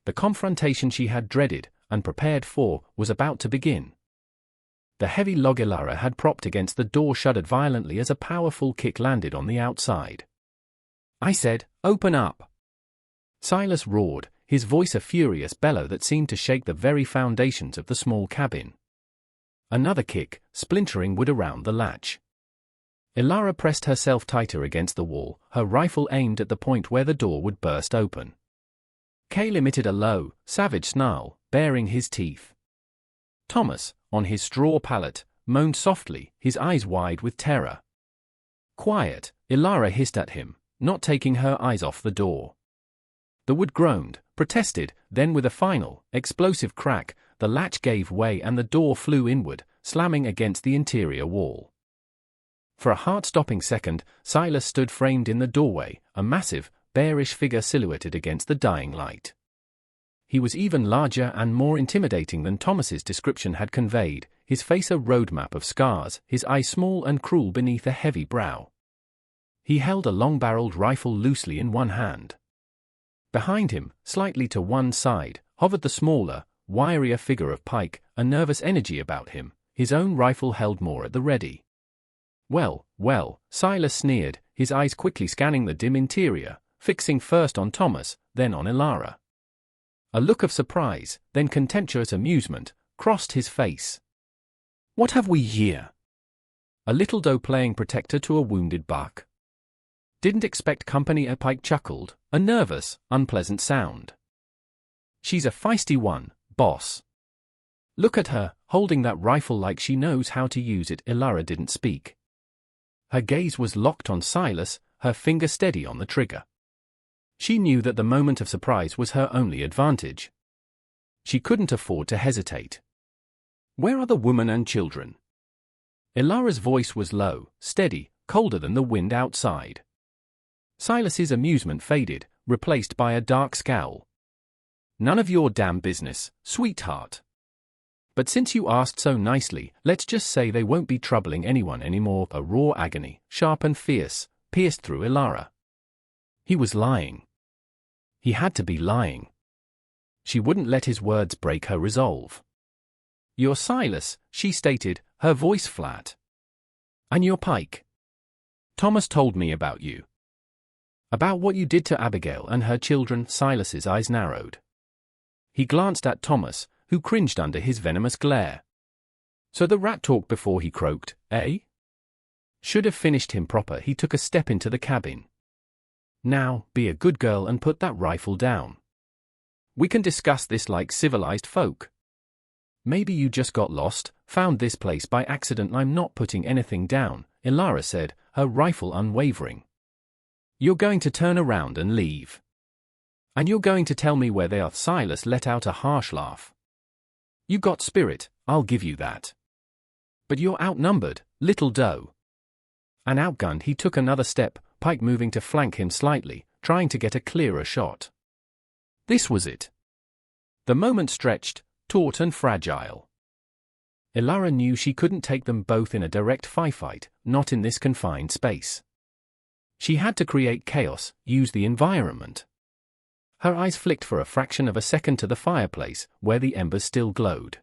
The confrontation she had dreaded, and prepared for, was about to begin. The heavy log Ilara had propped against the door shuddered violently as a powerful kick landed on the outside. "I said, open up!" Silas roared, his voice a furious bellow that seemed to shake the very foundations of the small cabin. Another kick, splintering wood around the latch. Ilara pressed herself tighter against the wall, her rifle aimed at the point where the door would burst open. Cale emitted a low, savage snarl, baring his teeth. Thomas, on his straw pallet, moaned softly, his eyes wide with terror. "Quiet," Ilara hissed at him, not taking her eyes off the door. The wood groaned, protested, then with a final, explosive crack, the latch gave way and the door flew inward, slamming against the interior wall. For a heart-stopping second, Silas stood framed in the doorway, a massive, bearish figure silhouetted against the dying light. He was even larger and more intimidating than Thomas's description had conveyed, his face a roadmap of scars, his eyes small and cruel beneath a heavy brow. He held a long-barreled rifle loosely in one hand. Behind him, slightly to one side, hovered the smaller, wirier figure of Pike, a nervous energy about him, his own rifle held more at the ready. "Well, well," Silas sneered, his eyes quickly scanning the dim interior, fixing first on Thomas, then on Ilara. A look of surprise, then contemptuous amusement, crossed his face. "What have we here?" A little doe playing protector to a wounded buck. "Didn't expect company," a pike chuckled, a nervous, unpleasant sound. "She's a feisty one, boss. Look at her, holding that rifle like she knows how to use it." Ilara didn't speak. Her gaze was locked on Silas, her finger steady on the trigger. She knew that the moment of surprise was her only advantage. She couldn't afford to hesitate. "Where are the women and children?" Ilara's voice was low, steady, colder than the wind outside. Silas's amusement faded, replaced by a dark scowl. "None of your damn business, sweetheart. But since you asked so nicely, let's just say they won't be troubling anyone anymore." A raw agony, sharp and fierce, pierced through Ilara. He was lying. He had to be lying. She wouldn't let his words break her resolve. "You're Silas," she stated, her voice flat. "And you're Pike. Thomas told me about you." "About what you did to Abigail and her children?" Silas's eyes narrowed. He glanced at Thomas, who cringed under his venomous glare. "So the rat talked before he croaked, eh?" Should have finished him proper. He took a step into the cabin. "Now, be a good girl and put that rifle down. We can discuss this like civilized folk. Maybe you just got lost, found this place by accident." "I'm not putting anything down," Ilara said, her rifle unwavering. "You're going to turn around and leave. And you're going to tell me where they are." Silas let out a harsh laugh. "You got spirit, I'll give you that. But you're outnumbered, little doe." And outgunned, he took another step, Pike moving to flank him slightly, trying to get a clearer shot. This was it. The moment stretched, taut and fragile. Ilara knew she couldn't take them both in a direct firefight, not in this confined space. She had to create chaos, use the environment. Her eyes flicked for a fraction of a second to the fireplace, where the embers still glowed.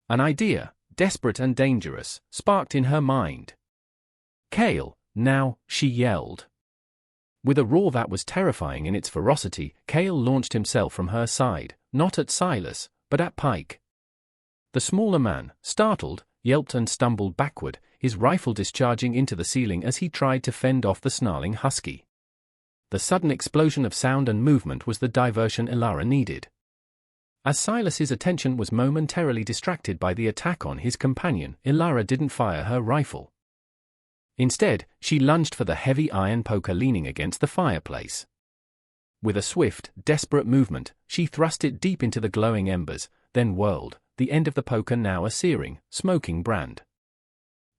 An idea, desperate and dangerous, sparked in her mind. "Cale, now," she yelled. With a roar that was terrifying in its ferocity, Cale launched himself from her side, not at Silas, but at Pike. The smaller man, startled, yelped and stumbled backward, his rifle discharging into the ceiling as he tried to fend off the snarling husky. The sudden explosion of sound and movement was the diversion Ilara needed. As Silas's attention was momentarily distracted by the attack on his companion, Ilara didn't fire her rifle. Instead, she lunged for the heavy iron poker leaning against the fireplace. With a swift, desperate movement, she thrust it deep into the glowing embers, then whirled, the end of the poker now a searing, smoking brand.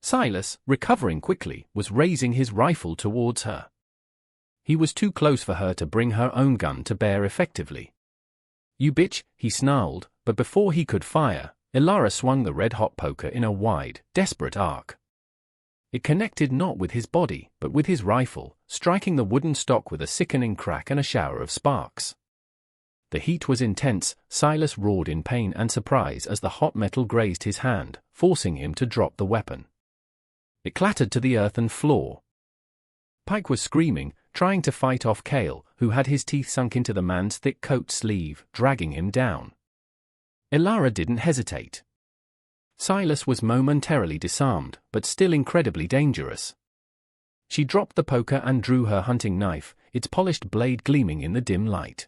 Silas, recovering quickly, was raising his rifle towards her. He was too close for her to bring her own gun to bear effectively. "You bitch," he snarled, but before he could fire, Ilara swung the red-hot poker in a wide, desperate arc. It connected not with his body, but with his rifle, striking the wooden stock with a sickening crack and a shower of sparks. The heat was intense. Silas roared in pain and surprise as the hot metal grazed his hand, forcing him to drop the weapon. It clattered to the earthen floor. Pike was screaming, trying to fight off Cale, who had his teeth sunk into the man's thick coat sleeve, dragging him down. Ilara didn't hesitate. Silas was momentarily disarmed, but still incredibly dangerous. She dropped the poker and drew her hunting knife, its polished blade gleaming in the dim light.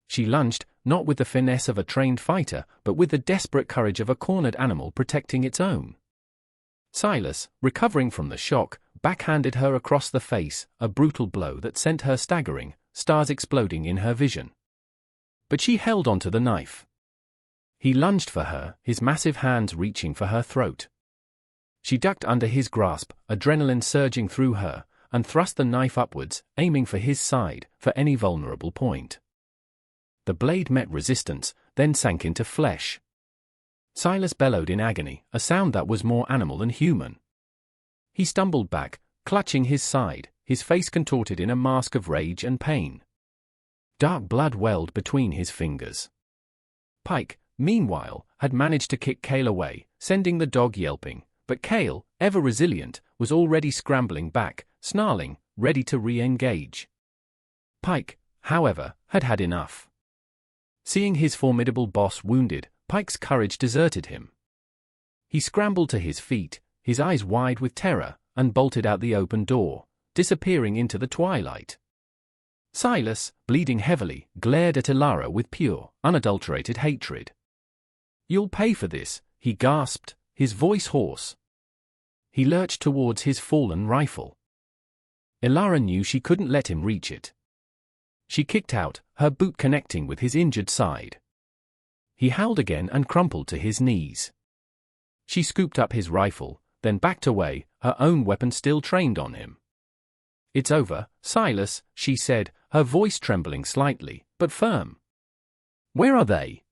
She lunged, not with the finesse of a trained fighter, but with the desperate courage of a cornered animal protecting its own. Silas, recovering from the shock, backhanded her across the face, a brutal blow that sent her staggering, stars exploding in her vision. But she held onto the knife. He lunged for her, his massive hands reaching for her throat. She ducked under his grasp, adrenaline surging through her, and thrust the knife upwards, aiming for his side, for any vulnerable point. The blade met resistance, then sank into flesh. Silas bellowed in agony, a sound that was more animal than human. He stumbled back, clutching his side, his face contorted in a mask of rage and pain. Dark blood welled between his fingers. Pike, meanwhile, had managed to kick Cale away, sending the dog yelping, but Cale, ever resilient, was already scrambling back, snarling, ready to re-engage. Pike, however, had had enough. Seeing his formidable boss wounded, Pike's courage deserted him. He scrambled to his feet, his eyes wide with terror, and bolted out the open door, disappearing into the twilight. Silas, bleeding heavily, glared at Ilara with pure, unadulterated hatred. "You'll pay for this," he gasped, his voice hoarse. He lurched towards his fallen rifle. Ilara knew she couldn't let him reach it. She kicked out, her boot connecting with his injured side. He howled again and crumpled to his knees. She scooped up his rifle, then backed away, her own weapon still trained on him. "It's over, Silas," she said, her voice trembling slightly, but firm. "Where are they?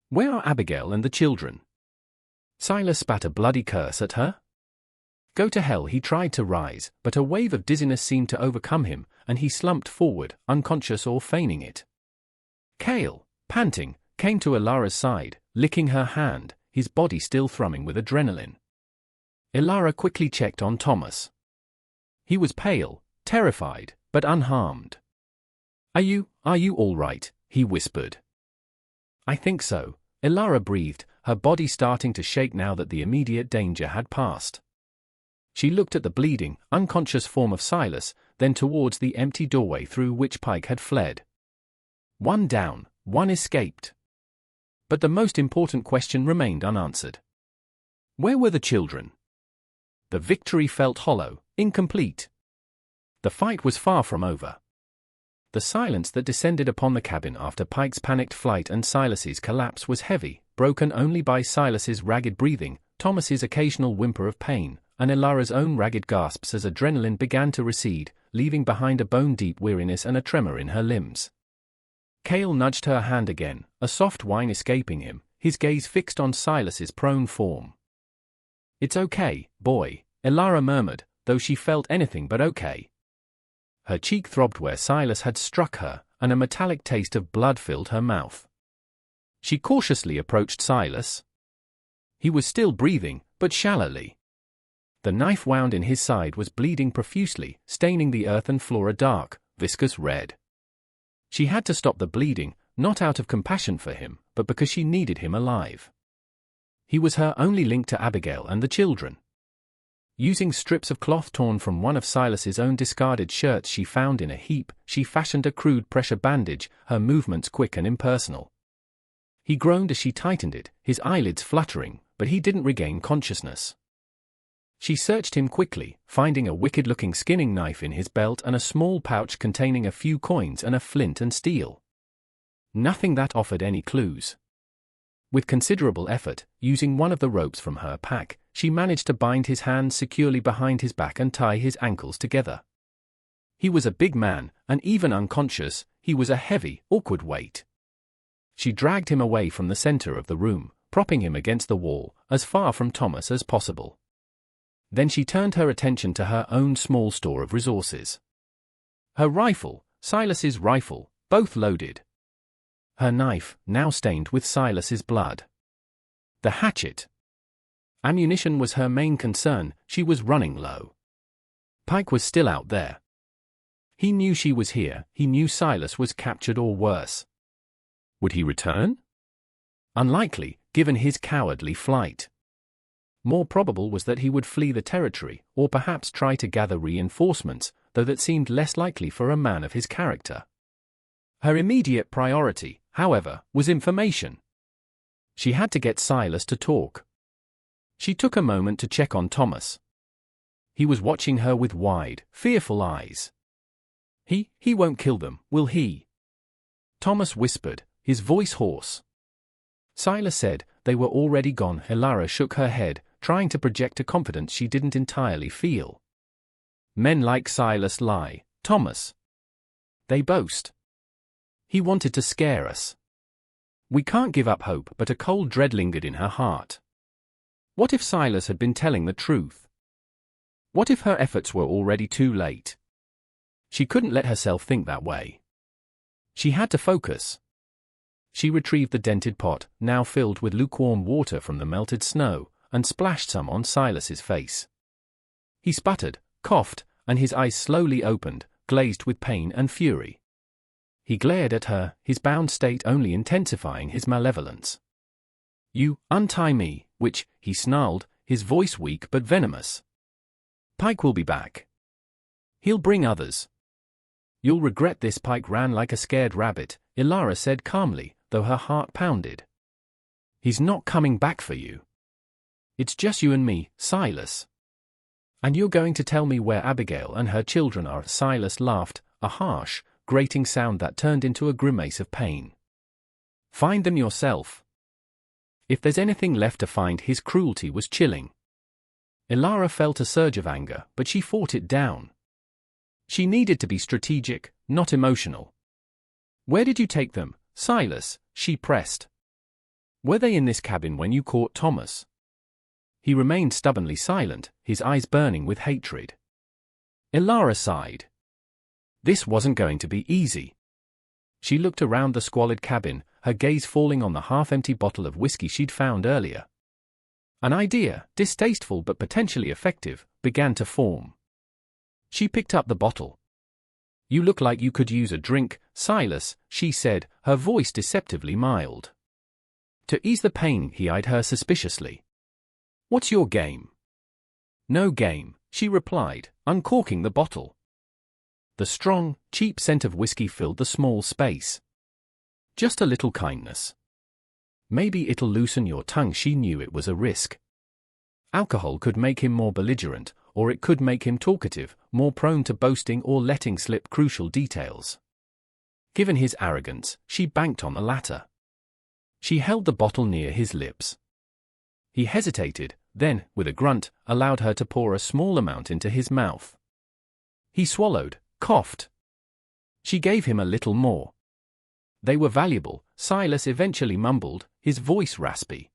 Where are Abigail and the children?" Silas spat a bloody curse at her. Go to hell. He tried to rise, but a wave of dizziness seemed to overcome him, and he slumped forward, unconscious or feigning it. Cale, panting, came to Ilara's side, licking her hand, his body still thrumming with adrenaline. Ilara quickly checked on Thomas. He was pale, terrified, but unharmed. Are you all right?" he whispered. "I think so," Ilara breathed, her body starting to shake now that the immediate danger had passed. She looked at the bleeding, unconscious form of Silas, then towards the empty doorway through which Pike had fled. One down, one escaped. But the most important question remained unanswered. Where were the children? The victory felt hollow, incomplete. The fight was far from over. The silence that descended upon the cabin after Pike's panicked flight and Silas's collapse was heavy, broken only by Silas's ragged breathing, Thomas's occasional whimper of pain, and Ilara's own ragged gasps as adrenaline began to recede, leaving behind a bone-deep weariness and a tremor in her limbs. Cale nudged her hand again, a soft whine escaping him, his gaze fixed on Silas's prone form. "It's okay, boy," Ilara murmured, though she felt anything but okay. Her cheek throbbed where Silas had struck her, and a metallic taste of blood filled her mouth. She cautiously approached Silas. He was still breathing, but shallowly. The knife wound in his side was bleeding profusely, staining the earthen floor a dark, viscous red. She had to stop the bleeding, not out of compassion for him, but because she needed him alive. He was her only link to Abigail and the children. Using strips of cloth torn from one of Silas's own discarded shirts she found in a heap, she fashioned a crude pressure bandage, her movements quick and impersonal. He groaned as she tightened it, his eyelids fluttering, but he didn't regain consciousness. She searched him quickly, finding a wicked-looking skinning knife in his belt and a small pouch containing a few coins and a flint and steel. Nothing that offered any clues. With considerable effort, using one of the ropes from her pack, she managed to bind his hands securely behind his back and tie his ankles together. He was a big man, and even unconscious, he was a heavy, awkward weight. She dragged him away from the center of the room, propping him against the wall, as far from Thomas as possible. Then she turned her attention to her own small store of resources. Her rifle, Silas's rifle, both loaded. Her knife, now stained with Silas's blood. The hatchet. Ammunition was her main concern, she was running low. Pike was still out there. He knew she was here, he knew Silas was captured or worse. Would he return? Unlikely, given his cowardly flight. More probable was that he would flee the territory, or perhaps try to gather reinforcements, though that seemed less likely for a man of his character. Her immediate priority, however, was information. She had to get Silas to talk. She took a moment to check on Thomas. He was watching her with wide, fearful eyes. He won't kill them, will he? Thomas whispered, his voice hoarse. Silas said they were already gone. Ilara shook her head, trying to project a confidence she didn't entirely feel. Men like Silas lie, Thomas. They boast. He wanted to scare us. We can't give up hope, but a cold dread lingered in her heart. What if Silas had been telling the truth? What if her efforts were already too late? She couldn't let herself think that way. She had to focus. She retrieved the dented pot, now filled with lukewarm water from the melted snow, and splashed some on Silas's face. He sputtered, coughed, and his eyes slowly opened, glazed with pain and fury. He glared at her, his bound state only intensifying his malevolence. "You, untie me," which, he snarled, his voice weak but venomous. "Pike will be back. He'll bring others." "You'll regret this." Pike ran like a scared rabbit, Ilara said calmly, though her heart pounded. "He's not coming back for you. It's just you and me, Silas. And you're going to tell me where Abigail and her children are." Silas laughed, a harsh, grating sound that turned into a grimace of pain. "Find them yourself." If there's anything left to find, his cruelty was chilling. Ilara felt a surge of anger, but she fought it down. She needed to be strategic, not emotional. "Where did you take them, Silas?" she pressed. "Were they in this cabin when you caught Thomas?" He remained stubbornly silent, his eyes burning with hatred. Ilara sighed. This wasn't going to be easy. She looked around the squalid cabin, her gaze falling on the half-empty bottle of whiskey she'd found earlier. An idea, distasteful but potentially effective, began to form. She picked up the bottle. "You look like you could use a drink, Silas," she said, her voice deceptively mild. To ease the pain, he eyed her suspiciously. "What's your game?" "No game," she replied, uncorking the bottle. The strong, cheap scent of whiskey filled the small space. "Just a little kindness. Maybe it'll loosen your tongue." She knew it was a risk. Alcohol could make him more belligerent, or it could make him talkative, more prone to boasting or letting slip crucial details. Given his arrogance, she banked on the latter. She held the bottle near his lips. He hesitated, then, with a grunt, allowed her to pour a small amount into his mouth. He swallowed, coughed. She gave him a little more. "They were valuable," Silas eventually mumbled, his voice raspy.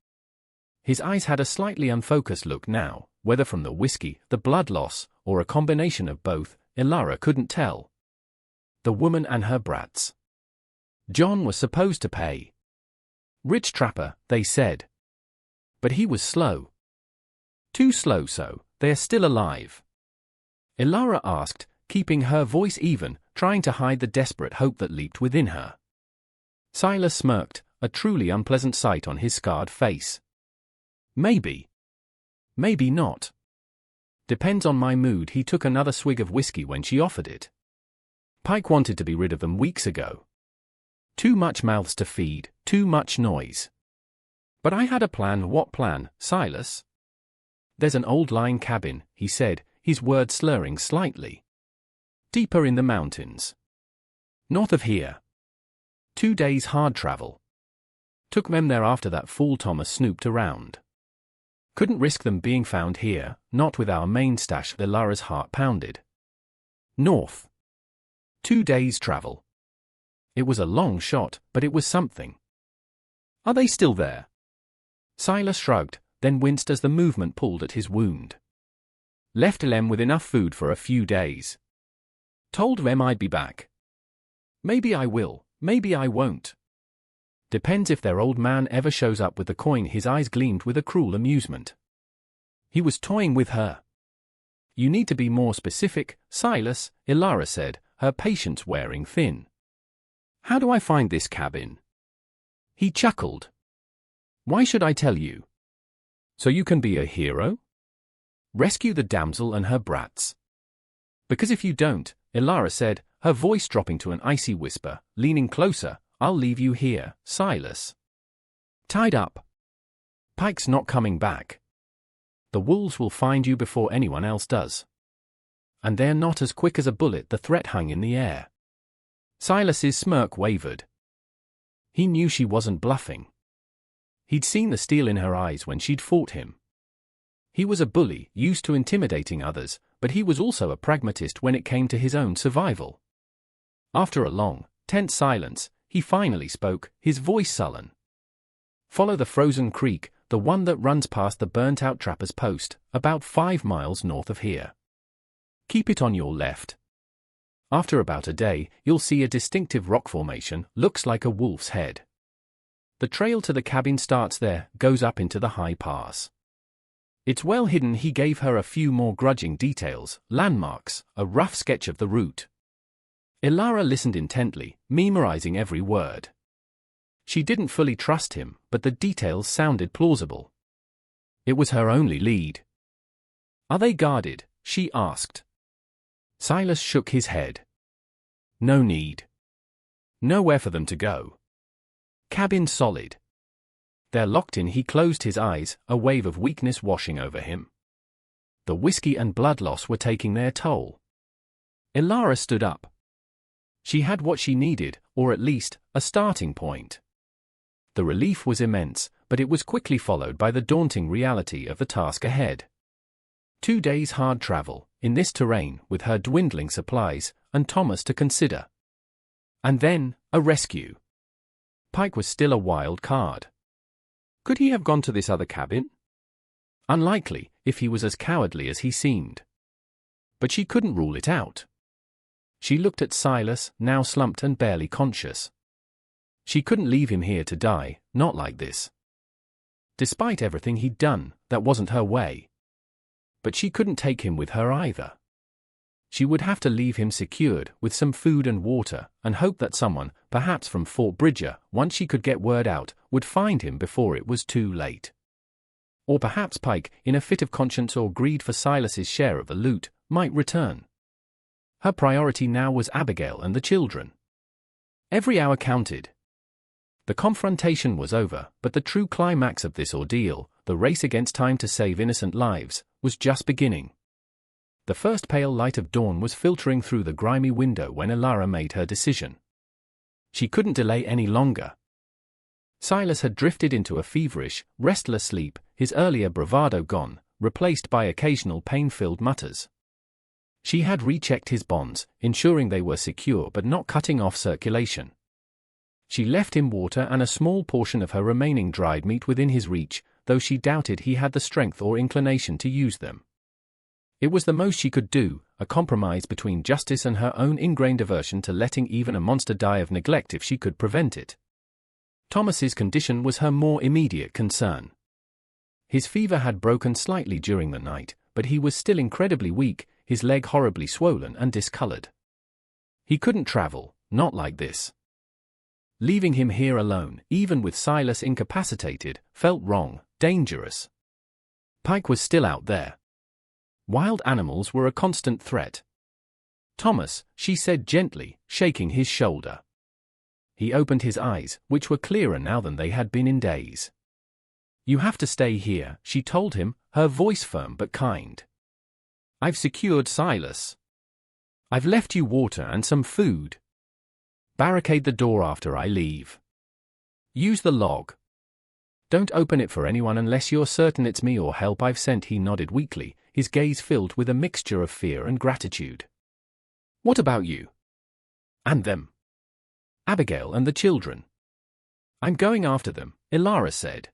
His eyes had a slightly unfocused look now, whether from the whiskey, the blood loss, or a combination of both, Ilara couldn't tell. The woman and her brats. John was supposed to pay. Rich trapper, they said. But he was slow. Too slow, so they're still alive? Ilara asked, keeping her voice even, trying to hide the desperate hope that leaped within her. Silas smirked, a truly unpleasant sight on his scarred face. "Maybe. Maybe not. Depends on my mood." He took another swig of whiskey when she offered it. Pike wanted to be rid of them weeks ago. Too much mouths to feed, too much noise. "But I had a plan." "What plan, Silas?" "There's an old line cabin," he said, his words slurring slightly. "Deeper in the mountains. North of here. 2 days hard travel. Took them there after that fool Thomas snooped around. Couldn't risk them being found here, not with our main stash." Ilara's heart pounded. North. 2 days travel. It was a long shot, but it was something. "Are they still there?" Silas shrugged, then winced as the movement pulled at his wound. "Left them with enough food for a few days. Told them I'd be back. Maybe I will, maybe I won't. Depends if their old man ever shows up with the coin." His eyes gleamed with a cruel amusement. He was toying with her. "You need to be more specific, Silas," Ilara said, her patience wearing thin. "How do I find this cabin?" He chuckled. "Why should I tell you? So you can be a hero? Rescue the damsel and her brats? Because if you don't," Ilara said, her voice dropping to an icy whisper, leaning closer, "I'll leave you here, Silas. Tied up. Pike's not coming back. The wolves will find you before anyone else does. And they're not as quick as a bullet." The threat hung in the air. Silas's smirk wavered. He knew she wasn't bluffing. He'd seen the steel in her eyes when she'd fought him. He was a bully, used to intimidating others, but he was also a pragmatist when it came to his own survival. After a long, tense silence, he finally spoke, his voice sullen. "Follow the frozen creek, the one that runs past the burnt-out trapper's post, about 5 miles north of here. Keep it on your left. After about a day, you'll see a distinctive rock formation, looks like a wolf's head. The trail to the cabin starts there, goes up into the high pass. It's well hidden." He gave her a few more grudging details, landmarks, a rough sketch of the route. Ilara listened intently, memorizing every word. She didn't fully trust him, but the details sounded plausible. It was her only lead. "Are they guarded?" she asked. Silas shook his head. "No need. Nowhere for them to go. Cabin solid. They're locked in." He closed his eyes, a wave of weakness washing over him. The whiskey and blood loss were taking their toll. Ilara stood up. She had what she needed, or at least, a starting point. The relief was immense, but it was quickly followed by the daunting reality of the task ahead. 2 days hard travel, in this terrain, with her dwindling supplies, and Thomas to consider. And then, a rescue. Pike was still a wild card. Could he have gone to this other cabin? Unlikely, if he was as cowardly as he seemed. But she couldn't rule it out. She looked at Silas, now slumped and barely conscious. She couldn't leave him here to die, not like this. Despite everything he'd done, that wasn't her way. But she couldn't take him with her either. She would have to leave him secured, with some food and water, and hope that someone, perhaps from Fort Bridger, once she could get word out, would find him before it was too late. Or perhaps Pike, in a fit of conscience or greed for Silas's share of the loot, might return. Her priority now was Abigail and the children. Every hour counted. The confrontation was over, but the true climax of this ordeal, the race against time to save innocent lives, was just beginning. The first pale light of dawn was filtering through the grimy window when Ilara made her decision. She couldn't delay any longer. Silas had drifted into a feverish, restless sleep, his earlier bravado gone, replaced by occasional pain-filled mutters. She had rechecked his bonds, ensuring they were secure but not cutting off circulation. She left him water and a small portion of her remaining dried meat within his reach, though she doubted he had the strength or inclination to use them. It was the most she could do, a compromise between justice and her own ingrained aversion to letting even a monster die of neglect if she could prevent it. Thomas's condition was her more immediate concern. His fever had broken slightly during the night, but he was still incredibly weak, his leg horribly swollen and discolored. He couldn't travel, not like this. Leaving him here alone, even with Silas incapacitated, felt wrong, dangerous. Pike was still out there. Wild animals were a constant threat. "Thomas," she said gently, shaking his shoulder. He opened his eyes, which were clearer now than they had been in days. "You have to stay here," she told him, her voice firm but kind. "I've secured Silas. I've left you water and some food. Barricade the door after I leave. Use the log. Don't open it for anyone unless you're certain it's me or help I've sent." He nodded weakly, his gaze filled with a mixture of fear and gratitude. "What about you? And them? Abigail and the children?" "I'm going after them," Ilara said.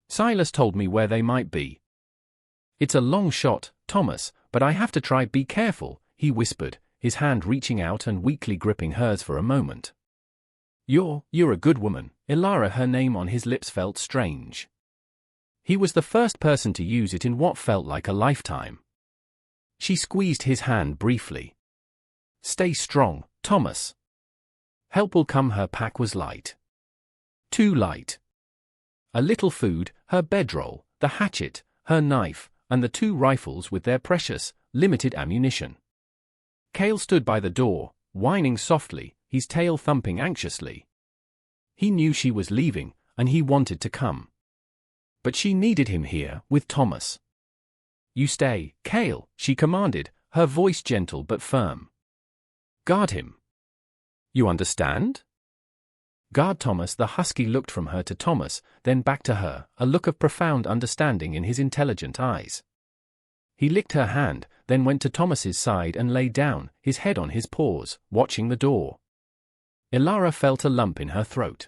"Silas told me where they might be." "It's a long shot, Thomas, but I have to try. Be careful," he whispered, his hand reaching out and weakly gripping hers for a moment. You're a good woman," Ilara, her name on his lips, felt strange. He was the first person to use it in what felt like a lifetime. She squeezed his hand briefly. "Stay strong, Thomas. Help will come." Her pack was light. Too light. A little food, her bedroll, the hatchet, her knife, and the 2 rifles with their precious, limited ammunition. Cale stood by the door, whining softly, his tail thumping anxiously. He knew she was leaving, and he wanted to come. But she needed him here, with Thomas. "You stay, Cale," she commanded, her voice gentle but firm. "Guard him. You understand?" "Guard Thomas." The husky looked from her to Thomas, then back to her, a look of profound understanding in his intelligent eyes. He licked her hand, then went to Thomas's side and lay down, his head on his paws, watching the door. Ilara felt a lump in her throat.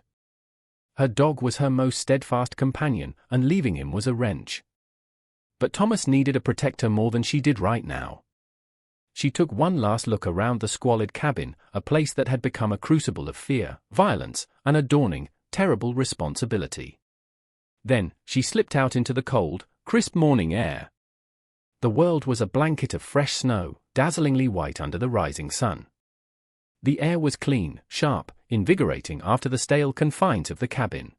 Her dog was her most steadfast companion, and leaving him was a wrench. But Thomas needed a protector more than she did right now. She took one last look around the squalid cabin, a place that had become a crucible of fear, violence, and a dawning, terrible responsibility. Then, she slipped out into the cold, crisp morning air. The world was a blanket of fresh snow, dazzlingly white under the rising sun. The air was clean, sharp, invigorating after the stale confines of the cabin.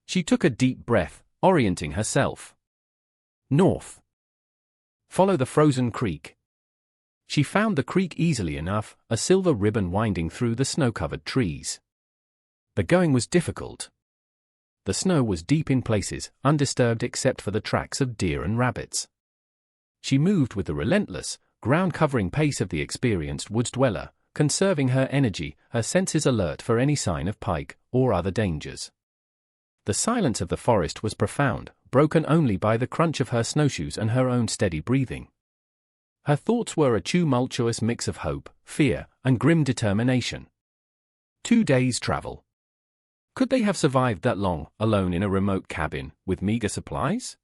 She took a deep breath, orienting herself. North. Follow the frozen creek. She found the creek easily enough, a silver ribbon winding through the snow-covered trees. The going was difficult. The snow was deep in places, undisturbed except for the tracks of deer and rabbits. She moved with the relentless, ground-covering pace of the experienced woods dweller, conserving her energy, her senses alert for any sign of pike or other dangers. The silence of the forest was profound, broken only by the crunch of her snowshoes and her own steady breathing. Her thoughts were a tumultuous mix of hope, fear, and grim determination. 2 days' travel. Could they have survived that long, alone in a remote cabin, with meager supplies?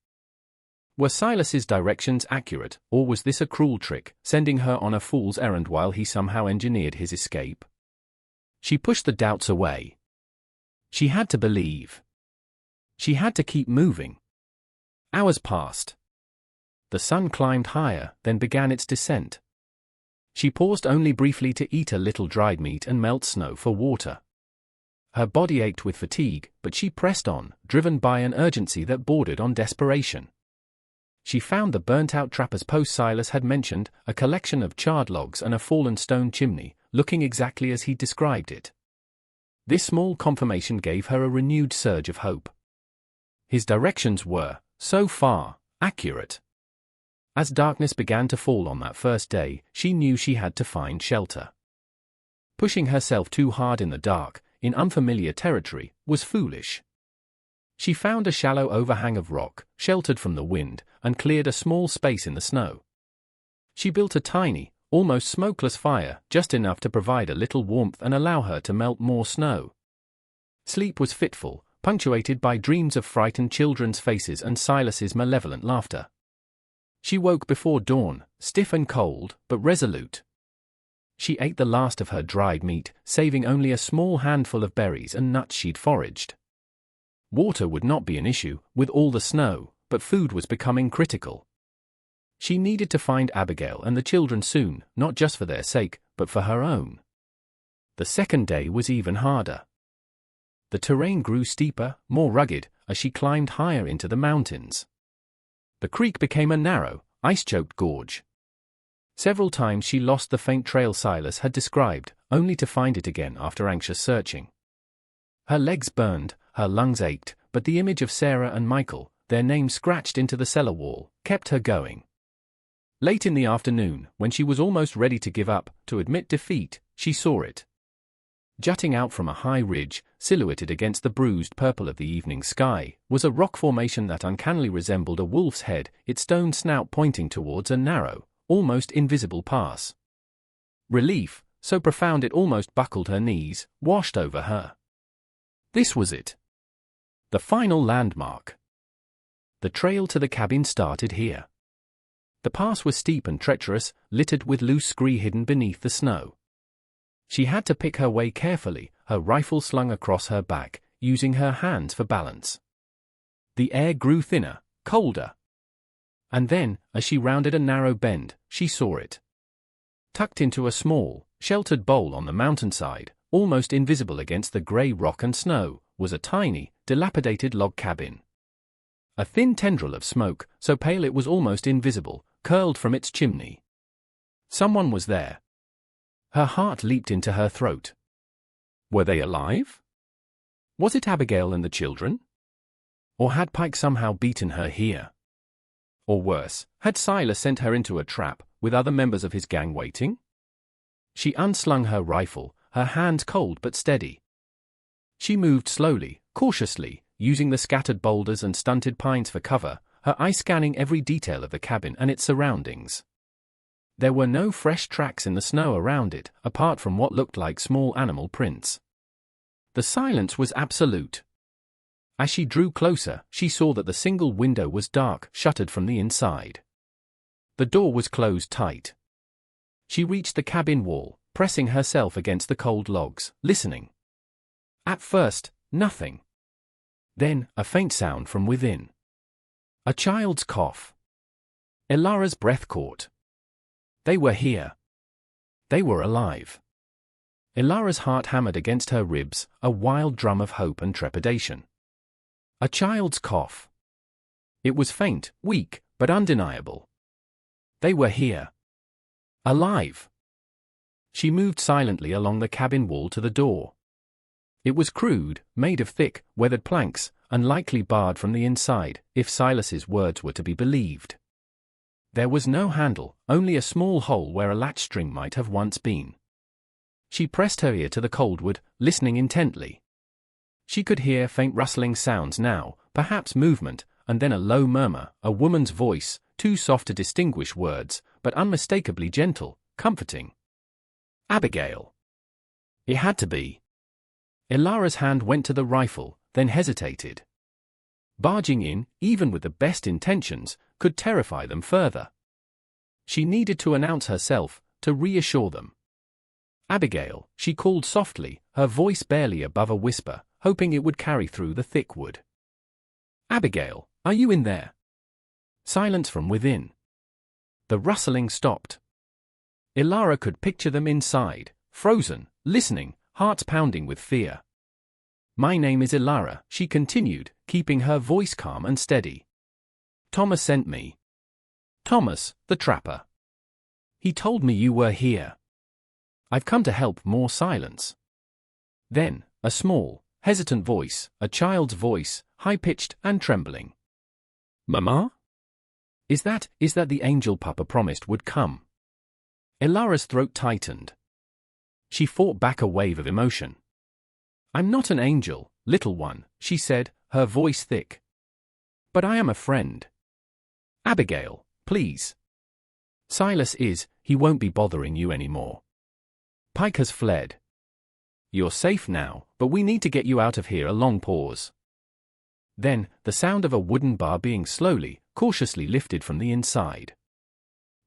Were Silas's directions accurate, or was this a cruel trick, sending her on a fool's errand while he somehow engineered his escape? She pushed the doubts away. She had to believe. She had to keep moving. Hours passed. The sun climbed higher, then began its descent. She paused only briefly to eat a little dried meat and melt snow for water. Her body ached with fatigue, but she pressed on, driven by an urgency that bordered on desperation. She found the burnt-out trapper's post Silas had mentioned, a collection of charred logs and a fallen stone chimney, looking exactly as he described it. This small confirmation gave her a renewed surge of hope. His directions were, so far, accurate. As darkness began to fall on that first day, she knew she had to find shelter. Pushing herself too hard in the dark, in unfamiliar territory, was foolish. She found a shallow overhang of rock, sheltered from the wind, and cleared a small space in the snow. She built a tiny, almost smokeless fire, just enough to provide a little warmth and allow her to melt more snow. Sleep was fitful, punctuated by dreams of frightened children's faces and Silas's malevolent laughter. She woke before dawn, stiff and cold, but resolute. She ate the last of her dried meat, saving only a small handful of berries and nuts she'd foraged. Water would not be an issue, with all the snow, but food was becoming critical. She needed to find Abigail and the children soon, not just for their sake, but for her own. The second day was even harder. The terrain grew steeper, more rugged, as she climbed higher into the mountains. The creek became a narrow, ice-choked gorge. Several times she lost the faint trail Silas had described, only to find it again after anxious searching. Her legs burned, her lungs ached, but the image of Sarah and Michael, their names scratched into the cellar wall, kept her going. Late in the afternoon, when she was almost ready to give up, to admit defeat, she saw it. Jutting out from a high ridge, silhouetted against the bruised purple of the evening sky, was a rock formation that uncannily resembled a wolf's head, its stone snout pointing towards a narrow, almost invisible pass. Relief, so profound it almost buckled her knees, washed over her. This was it. The final landmark. The trail to the cabin started here. The pass was steep and treacherous, littered with loose scree hidden beneath the snow. She had to pick her way carefully, her rifle slung across her back, using her hands for balance. The air grew thinner, colder. And then, as she rounded a narrow bend, she saw it. Tucked into a small, sheltered bowl on the mountainside, almost invisible against the grey rock and snow, was a tiny, dilapidated log cabin. A thin tendril of smoke, so pale it was almost invisible, curled from its chimney. Someone was there. Her heart leaped into her throat. Were they alive? Was it Abigail and the children? Or had Pike somehow beaten her here? Or worse, had Silas sent her into a trap, with other members of his gang waiting? She unslung her rifle, her hands cold but steady. She moved slowly, cautiously, using the scattered boulders and stunted pines for cover, her eye scanning every detail of the cabin and its surroundings. There were no fresh tracks in the snow around it, apart from what looked like small animal prints. The silence was absolute. As she drew closer, she saw that the single window was dark, shuttered from the inside. The door was closed tight. She reached the cabin wall, pressing herself against the cold logs, listening. At first, nothing. Then, a faint sound from within. A child's cough. Elara's breath caught. They were here. They were alive. Ilara's heart hammered against her ribs, a wild drum of hope and trepidation. A child's cough. It was faint, weak, but undeniable. They were here. Alive. She moved silently along the cabin wall to the door. It was crude, made of thick, weathered planks, and likely barred from the inside, if Silas's words were to be believed. There was no handle, only a small hole where a latchstring might have once been. She pressed her ear to the cold wood, listening intently. She could hear faint rustling sounds now, perhaps movement, and then a low murmur, a woman's voice, too soft to distinguish words, but unmistakably gentle, comforting. Abigail. It had to be. Ilara's hand went to the rifle, then hesitated. Barging in, even with the best intentions, could terrify them further. She needed to announce herself, to reassure them. Abigail, she called softly, her voice barely above a whisper, hoping it would carry through the thick wood. Abigail, are you in there? Silence from within. The rustling stopped. Ilara could picture them inside, frozen, listening, hearts pounding with fear. My name is Ilara, she continued, keeping her voice calm and steady. Thomas sent me. Thomas, the trapper. He told me you were here. I've come to help. More silence. Then, a small, hesitant voice, a child's voice, high-pitched and trembling. Mama? Is that the angel Papa promised would come? Ilara's throat tightened. She fought back a wave of emotion. I'm not an angel, little one, she said, her voice thick. But I am a friend. Abigail, please. Silas is, he won't be bothering you anymore. Pike has fled. You're safe now, but we need to get you out of here. A long pause. Then, the sound of a wooden bar being slowly, cautiously lifted from the inside.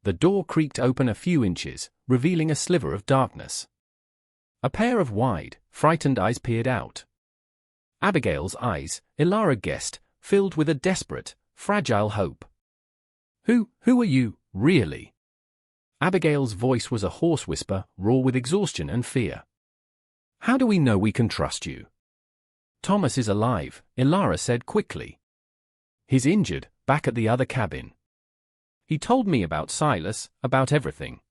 The door creaked open a few inches, revealing a sliver of darkness. A pair of wide, frightened eyes peered out. Abigail's eyes, Ilara guessed, filled with a desperate, fragile hope. Who are you, really? Abigail's voice was a hoarse whisper, raw with exhaustion and fear. How do we know we can trust you? Thomas is alive, Ilara said quickly. He's injured, back at the other cabin. He told me about Silas, about everything.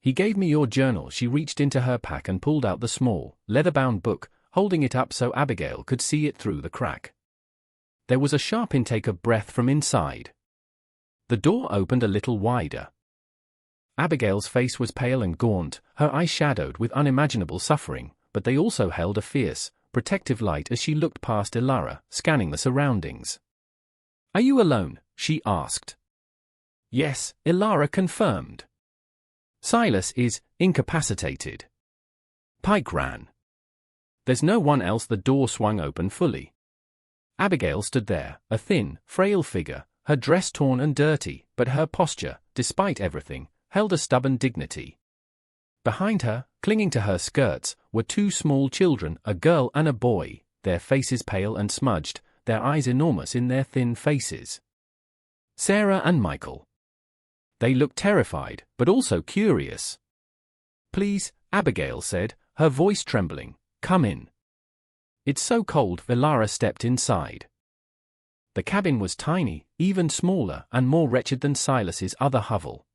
He gave me your journal. She reached into her pack and pulled out the small, leather-bound book, holding it up so Abigail could see it through the crack. There was a sharp intake of breath from inside. The door opened a little wider. Abigail's face was pale and gaunt, her eyes shadowed with unimaginable suffering, but they also held a fierce, protective light as she looked past Ilara, scanning the surroundings. Are you alone? She asked. Yes, Ilara confirmed. Silas is incapacitated. Pike ran. There's no one else. The door swung open fully. Abigail stood there, a thin, frail figure, her dress torn and dirty, but her posture, despite everything, held a stubborn dignity. Behind her, clinging to her skirts, were two small children, a girl and a boy, their faces pale and smudged, their eyes enormous in their thin faces. Sarah and Michael. They looked terrified, but also curious. Please, Abigail said, her voice trembling, come in. It's so cold. Ilara stepped inside. The cabin was tiny, even smaller and more wretched than Silas's other hovel.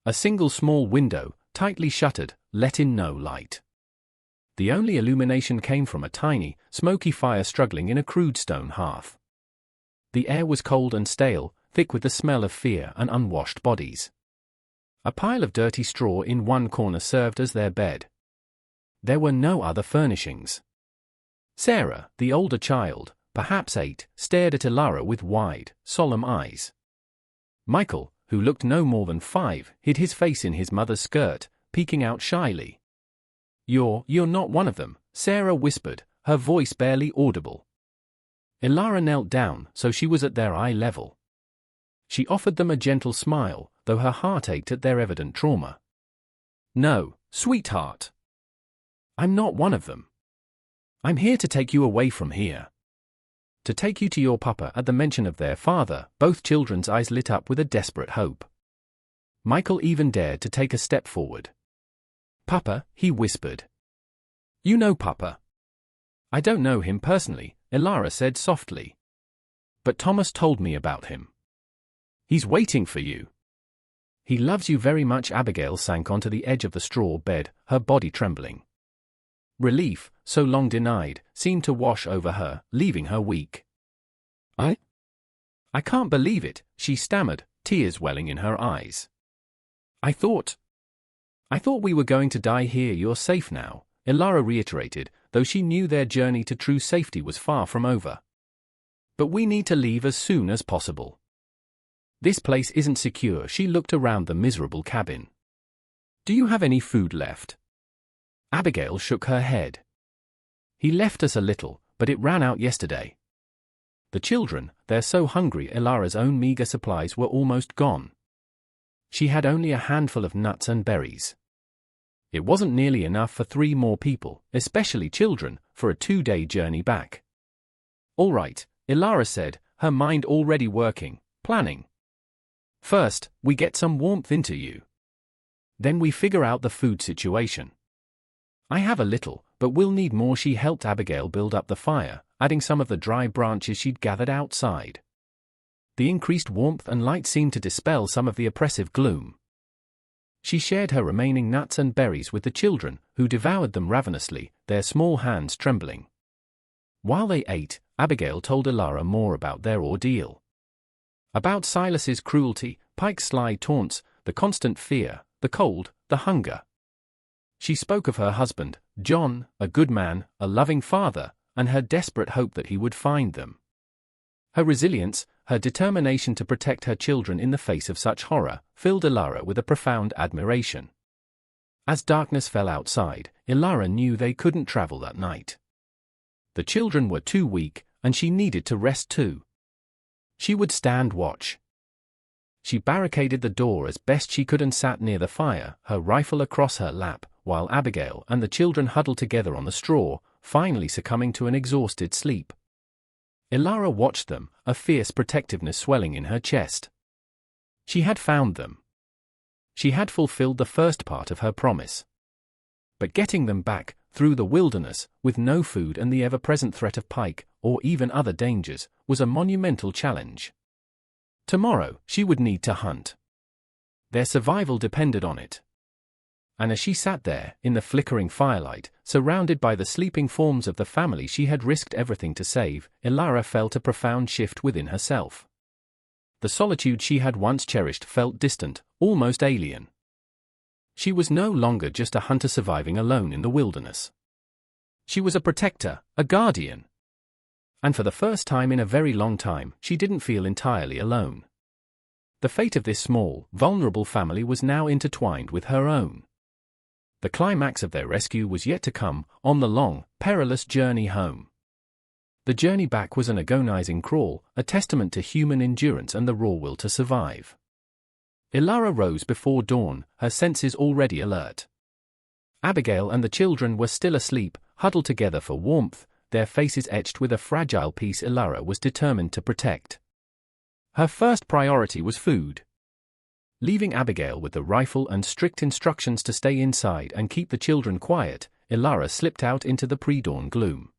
A single small window, tightly shuttered, let in no light. The only illumination came from a tiny, smoky fire struggling in a crude stone hearth. The air was cold and stale, thick with the smell of fear and unwashed bodies. A pile of dirty straw in one corner served as their bed. There were no other furnishings. Sarah, the older child, perhaps 8, stared at Ilara with wide, solemn eyes. Michael, who looked no more than 5, hid his face in his mother's skirt, peeking out shyly. You're not one of them, Sarah whispered, her voice barely audible. Ilara knelt down, so she was at their eye level. She offered them a gentle smile, though her heart ached at their evident trauma. No, sweetheart. I'm not one of them. I'm here to take you away from here. To take you to your papa. At the mention of their father, both children's eyes lit up with a desperate hope. Michael even dared to take a step forward. Papa, he whispered. You know Papa. I don't know him personally, Ilara said softly. But Thomas told me about him. He's waiting for you. He loves you very much. Abigail sank onto the edge of the straw bed, her body trembling. Relief, so long denied, seemed to wash over her, leaving her weak. I can't believe it, she stammered, tears welling in her eyes. I thought we were going to die here. You're safe now, Ilara reiterated, though she knew their journey to true safety was far from over. But we need to leave as soon as possible. This place isn't secure. She looked around the miserable cabin. Do you have any food left? Abigail shook her head. He left us a little, but it ran out yesterday. The children, they're so hungry. Ilara's own meager supplies were almost gone. She had only a handful of nuts and berries. It wasn't nearly enough for 3 more people, especially children, for a 2-day journey back. All right, Ilara said, her mind already working, planning. First, we get some warmth into you. Then we figure out the food situation. I have a little, but we'll need more. She helped Abigail build up the fire, adding some of the dry branches she'd gathered outside. The increased warmth and light seemed to dispel some of the oppressive gloom. She shared her remaining nuts and berries with the children, who devoured them ravenously, their small hands trembling. While they ate, Abigail told Ilara more about their ordeal. About Silas's cruelty, Pike's sly taunts, the constant fear, the cold, the hunger. She spoke of her husband, John, a good man, a loving father, and her desperate hope that he would find them. Her resilience, her determination to protect her children in the face of such horror, filled Ilara with a profound admiration. As darkness fell outside, Ilara knew they couldn't travel that night. The children were too weak, and she needed to rest too. She would stand watch. She barricaded the door as best she could and sat near the fire, her rifle across her lap, while Abigail and the children huddled together on the straw, finally succumbing to an exhausted sleep. Ilara watched them, a fierce protectiveness swelling in her chest. She had found them. She had fulfilled the first part of her promise. But getting them back, through the wilderness, with no food and the ever-present threat of Pike, or even other dangers, was a monumental challenge. Tomorrow, she would need to hunt. Their survival depended on it. And as she sat there, in the flickering firelight, surrounded by the sleeping forms of the family she had risked everything to save, Ilara felt a profound shift within herself. The solitude she had once cherished felt distant, almost alien. She was no longer just a hunter surviving alone in the wilderness. She was a protector, a guardian. And for the first time in a very long time, she didn't feel entirely alone. The fate of this small, vulnerable family was now intertwined with her own. The climax of their rescue was yet to come, on the long, perilous journey home. The journey back was an agonizing crawl, a testament to human endurance and the raw will to survive. Ilara rose before dawn, her senses already alert. Abigail and the children were still asleep, huddled together for warmth, their faces etched with a fragile peace Ilara was determined to protect. Her first priority was food. Leaving Abigail with the rifle and strict instructions to stay inside and keep the children quiet, Ilara slipped out into the pre-dawn gloom.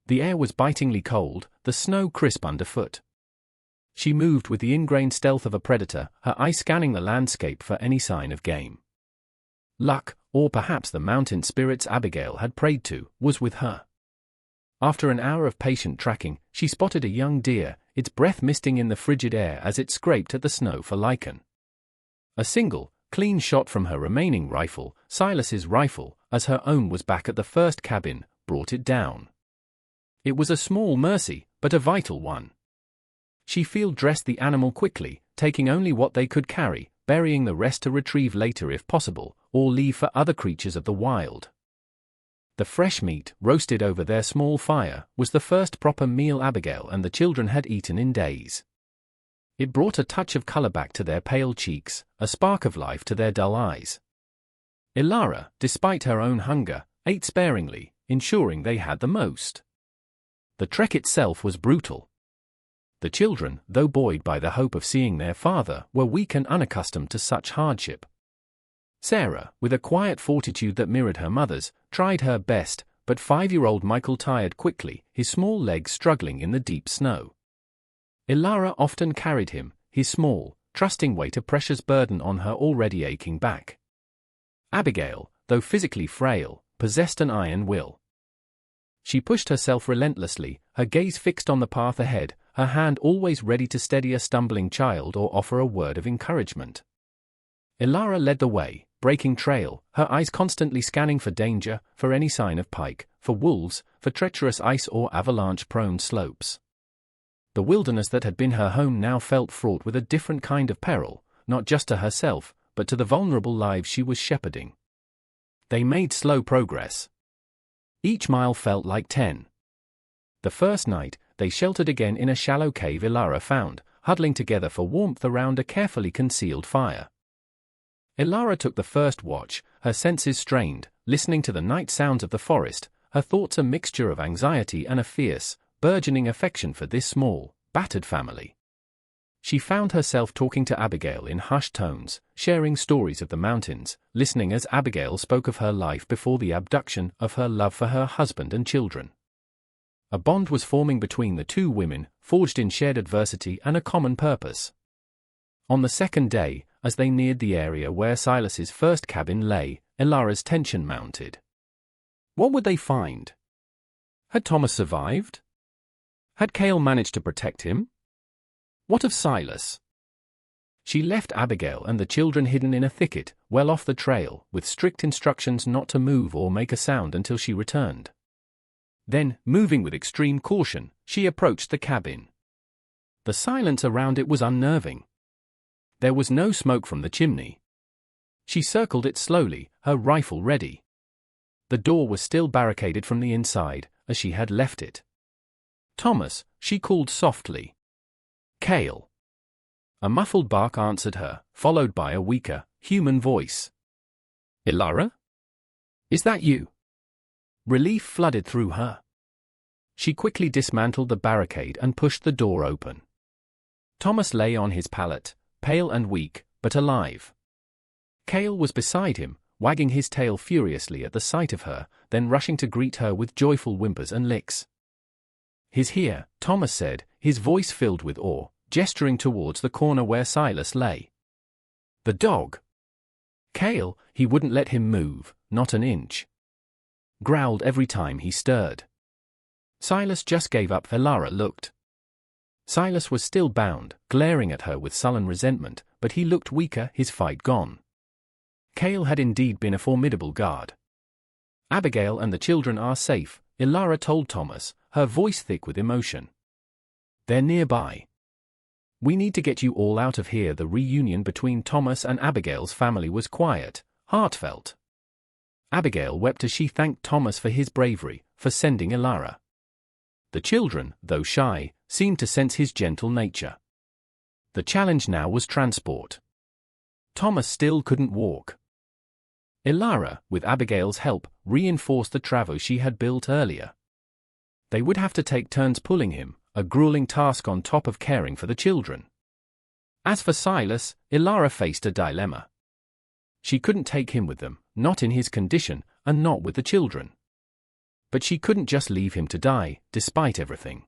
The air was bitingly cold, the snow crisp underfoot. She moved with the ingrained stealth of a predator, her eyes scanning the landscape for any sign of game. Luck, or perhaps the mountain spirits Abigail had prayed to, was with her. After an hour of patient tracking, she spotted a young deer, its breath misting in the frigid air as it scraped at the snow for lichen. A single, clean shot from her remaining rifle, Silas's rifle, as her own was back at the first cabin, brought it down. It was a small mercy, but a vital one. She field-dressed the animal quickly, taking only what they could carry, burying the rest to retrieve later if possible, or leave for other creatures of the wild. The fresh meat, roasted over their small fire, was the first proper meal Abigail and the children had eaten in days. It brought a touch of color back to their pale cheeks, a spark of life to their dull eyes. Ilara, despite her own hunger, ate sparingly, ensuring they had the most. The trek itself was brutal. The children, though buoyed by the hope of seeing their father, were weak and unaccustomed to such hardship. Sarah, with a quiet fortitude that mirrored her mother's, tried her best, but 5-year-old Michael tired quickly, his small legs struggling in the deep snow. Ilara often carried him, his small, trusting weight a precious burden on her already aching back. Abigail, though physically frail, possessed an iron will. She pushed herself relentlessly, her gaze fixed on the path ahead, her hand always ready to steady a stumbling child or offer a word of encouragement. Ilara led the way, breaking trail, her eyes constantly scanning for danger, for any sign of pike, for wolves, for treacherous ice or avalanche-prone slopes. The wilderness that had been her home now felt fraught with a different kind of peril, not just to herself, but to the vulnerable lives she was shepherding. They made slow progress. Each mile felt like 10. The first night, they sheltered again in a shallow cave Ilara found, huddling together for warmth around a carefully concealed fire. Ilara took the first watch, her senses strained, listening to the night sounds of the forest, her thoughts a mixture of anxiety and a fierce, burgeoning affection for this small, battered family. She found herself talking to Abigail in hushed tones, sharing stories of the mountains, listening as Abigail spoke of her life before the abduction, of her love for her husband and children. A bond was forming between the two women, forged in shared adversity and a common purpose. On the second day, as they neared the area where Silas's first cabin lay, Ilara's tension mounted. What would they find? Had Thomas survived? Had Cale managed to protect him? What of Silas? She left Abigail and the children hidden in a thicket, well off the trail, with strict instructions not to move or make a sound until she returned. Then, moving with extreme caution, she approached the cabin. The silence around it was unnerving. There was no smoke from the chimney. She circled it slowly, her rifle ready. The door was still barricaded from the inside, as she had left it. Thomas, she called softly. Cale. A muffled bark answered her, followed by a weaker, human voice. Ilara? Is that you? Relief flooded through her. She quickly dismantled the barricade and pushed the door open. Thomas lay on his pallet, pale and weak, but alive. Cale was beside him, wagging his tail furiously at the sight of her, then rushing to greet her with joyful whimpers and licks. "He's here," Thomas said, his voice filled with awe, gesturing towards the corner where Silas lay. The dog. Cale, he wouldn't let him move, not an inch. Growled every time he stirred. Silas just gave up. Ilara looked. Silas was still bound, glaring at her with sullen resentment, but he looked weaker, his fight gone. Cale had indeed been a formidable guard. Abigail and the children are safe, Ilara told Thomas, her voice thick with emotion. They're nearby. We need to get you all out of here. The reunion between Thomas and Abigail's family was quiet, heartfelt. Abigail wept as she thanked Thomas for his bravery, for sending Ilara. The children, though shy, seemed to sense his gentle nature. The challenge now was transport. Thomas still couldn't walk. Ilara, with Abigail's help, reinforced the travo she had built earlier. They would have to take turns pulling him, a grueling task on top of caring for the children. As for Silas, Ilara faced a dilemma. She couldn't take him with them, not in his condition, and not with the children. But she couldn't just leave him to die, despite everything.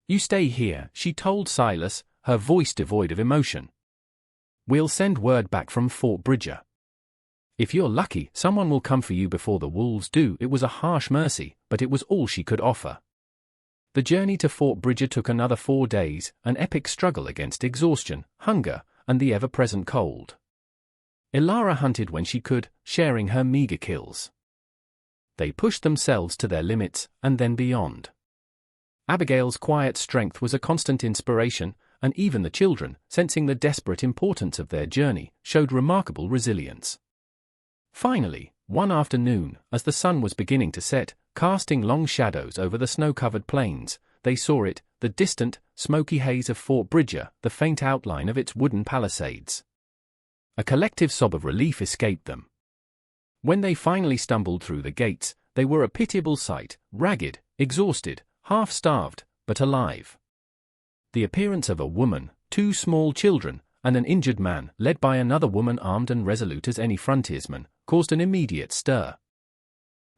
You stay here, she told Silas, her voice devoid of emotion. We'll send word back from Fort Bridger. If you're lucky, someone will come for you before the wolves do. It was a harsh mercy, but it was all she could offer. The journey to Fort Bridger took another 4 days, an epic struggle against exhaustion, hunger, and the ever-present cold. Ilara hunted when she could, sharing her meager kills. They pushed themselves to their limits, and then beyond. Abigail's quiet strength was a constant inspiration, and even the children, sensing the desperate importance of their journey, showed remarkable resilience. Finally, one afternoon, as the sun was beginning to set, casting long shadows over the snow-covered plains, they saw it, the distant, smoky haze of Fort Bridger, the faint outline of its wooden palisades. A collective sob of relief escaped them. When they finally stumbled through the gates, they were a pitiable sight, ragged, exhausted, half-starved, but alive. The appearance of a woman, 2 small children, and an injured man, led by another woman armed and resolute as any frontiersman, caused an immediate stir.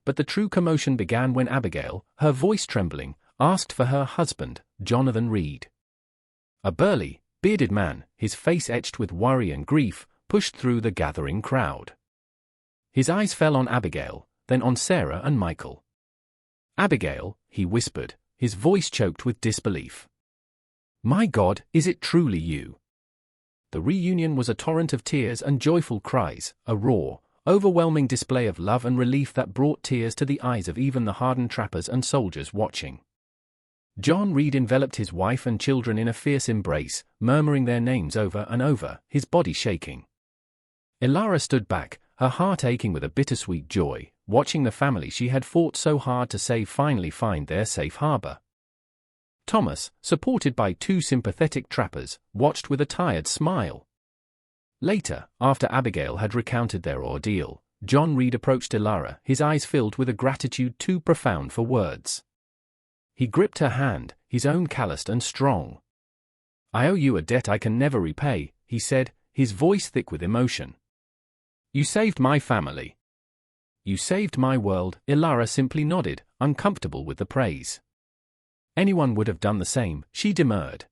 But the true commotion began when Abigail, her voice trembling, asked for her husband, Jonathan Reed. A burly, bearded man, his face etched with worry and grief, pushed through the gathering crowd. His eyes fell on Abigail, then on Sarah and Michael. "Abigail," he whispered, his voice choked with disbelief. "My God, is it truly you?" The reunion was a torrent of tears and joyful cries, a raw, overwhelming display of love and relief that brought tears to the eyes of even the hardened trappers and soldiers watching. John Reed enveloped his wife and children in a fierce embrace, murmuring their names over and over, his body shaking. Elara stood back, her heart aching with a bittersweet joy, watching the family she had fought so hard to save finally find their safe harbor. Thomas, supported by two sympathetic trappers, watched with a tired smile. Later, after Abigail had recounted their ordeal, John Reed approached Elara, his eyes filled with a gratitude too profound for words. He gripped her hand, his own calloused and strong. "I owe you a debt I can never repay," he said, his voice thick with emotion. "You saved my family. You saved my world." Elara simply nodded, uncomfortable with the praise. Anyone would have done the same, she demurred.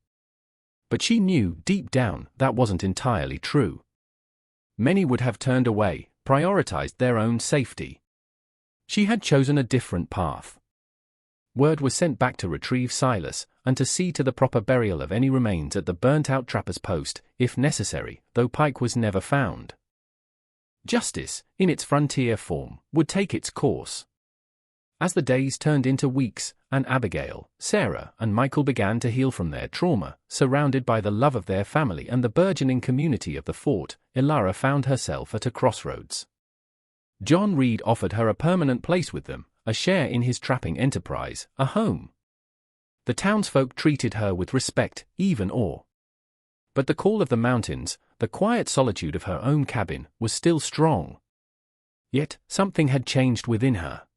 But she knew, deep down, that wasn't entirely true. Many would have turned away, prioritized their own safety. She had chosen a different path. Word was sent back to retrieve Silas, and to see to the proper burial of any remains at the burnt-out trapper's post, if necessary, though Pike was never found. Justice, in its frontier form, would take its course. As the days turned into weeks, and Abigail, Sarah, and Michael began to heal from their trauma, surrounded by the love of their family and the burgeoning community of the fort, Elara found herself at a crossroads. John Reed offered her a permanent place with them, a share in his trapping enterprise, a home. The townsfolk treated her with respect, even awe. But the call of the mountains, the quiet solitude of her own cabin, was still strong. Yet, something had changed within her.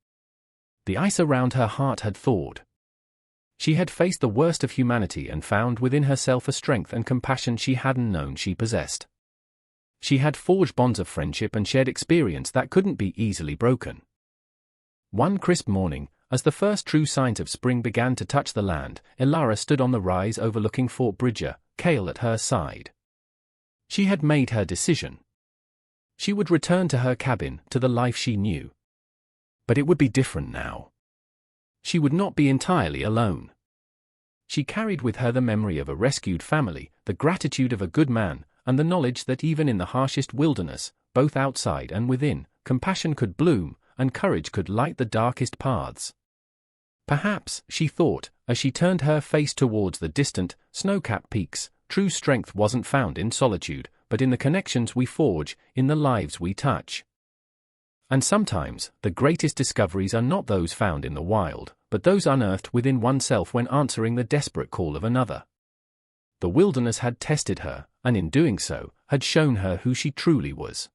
The ice around her heart had thawed. She had faced the worst of humanity and found within herself a strength and compassion she hadn't known she possessed. She had forged bonds of friendship and shared experience that couldn't be easily broken. One crisp morning, as the first true signs of spring began to touch the land, Elara stood on the rise overlooking Fort Bridger, Cale at her side. She had made her decision. She would return to her cabin, to the life she knew. But it would be different now. She would not be entirely alone. She carried with her the memory of a rescued family, the gratitude of a good man, and the knowledge that even in the harshest wilderness, both outside and within, compassion could bloom, and courage could light the darkest paths. Perhaps, she thought, as she turned her face towards the distant, snow-capped peaks, true strength wasn't found in solitude, but in the connections we forge, in the lives we touch. And sometimes, the greatest discoveries are not those found in the wild, but those unearthed within oneself when answering the desperate call of another. The wilderness had tested her, and in doing so, had shown her who she truly was.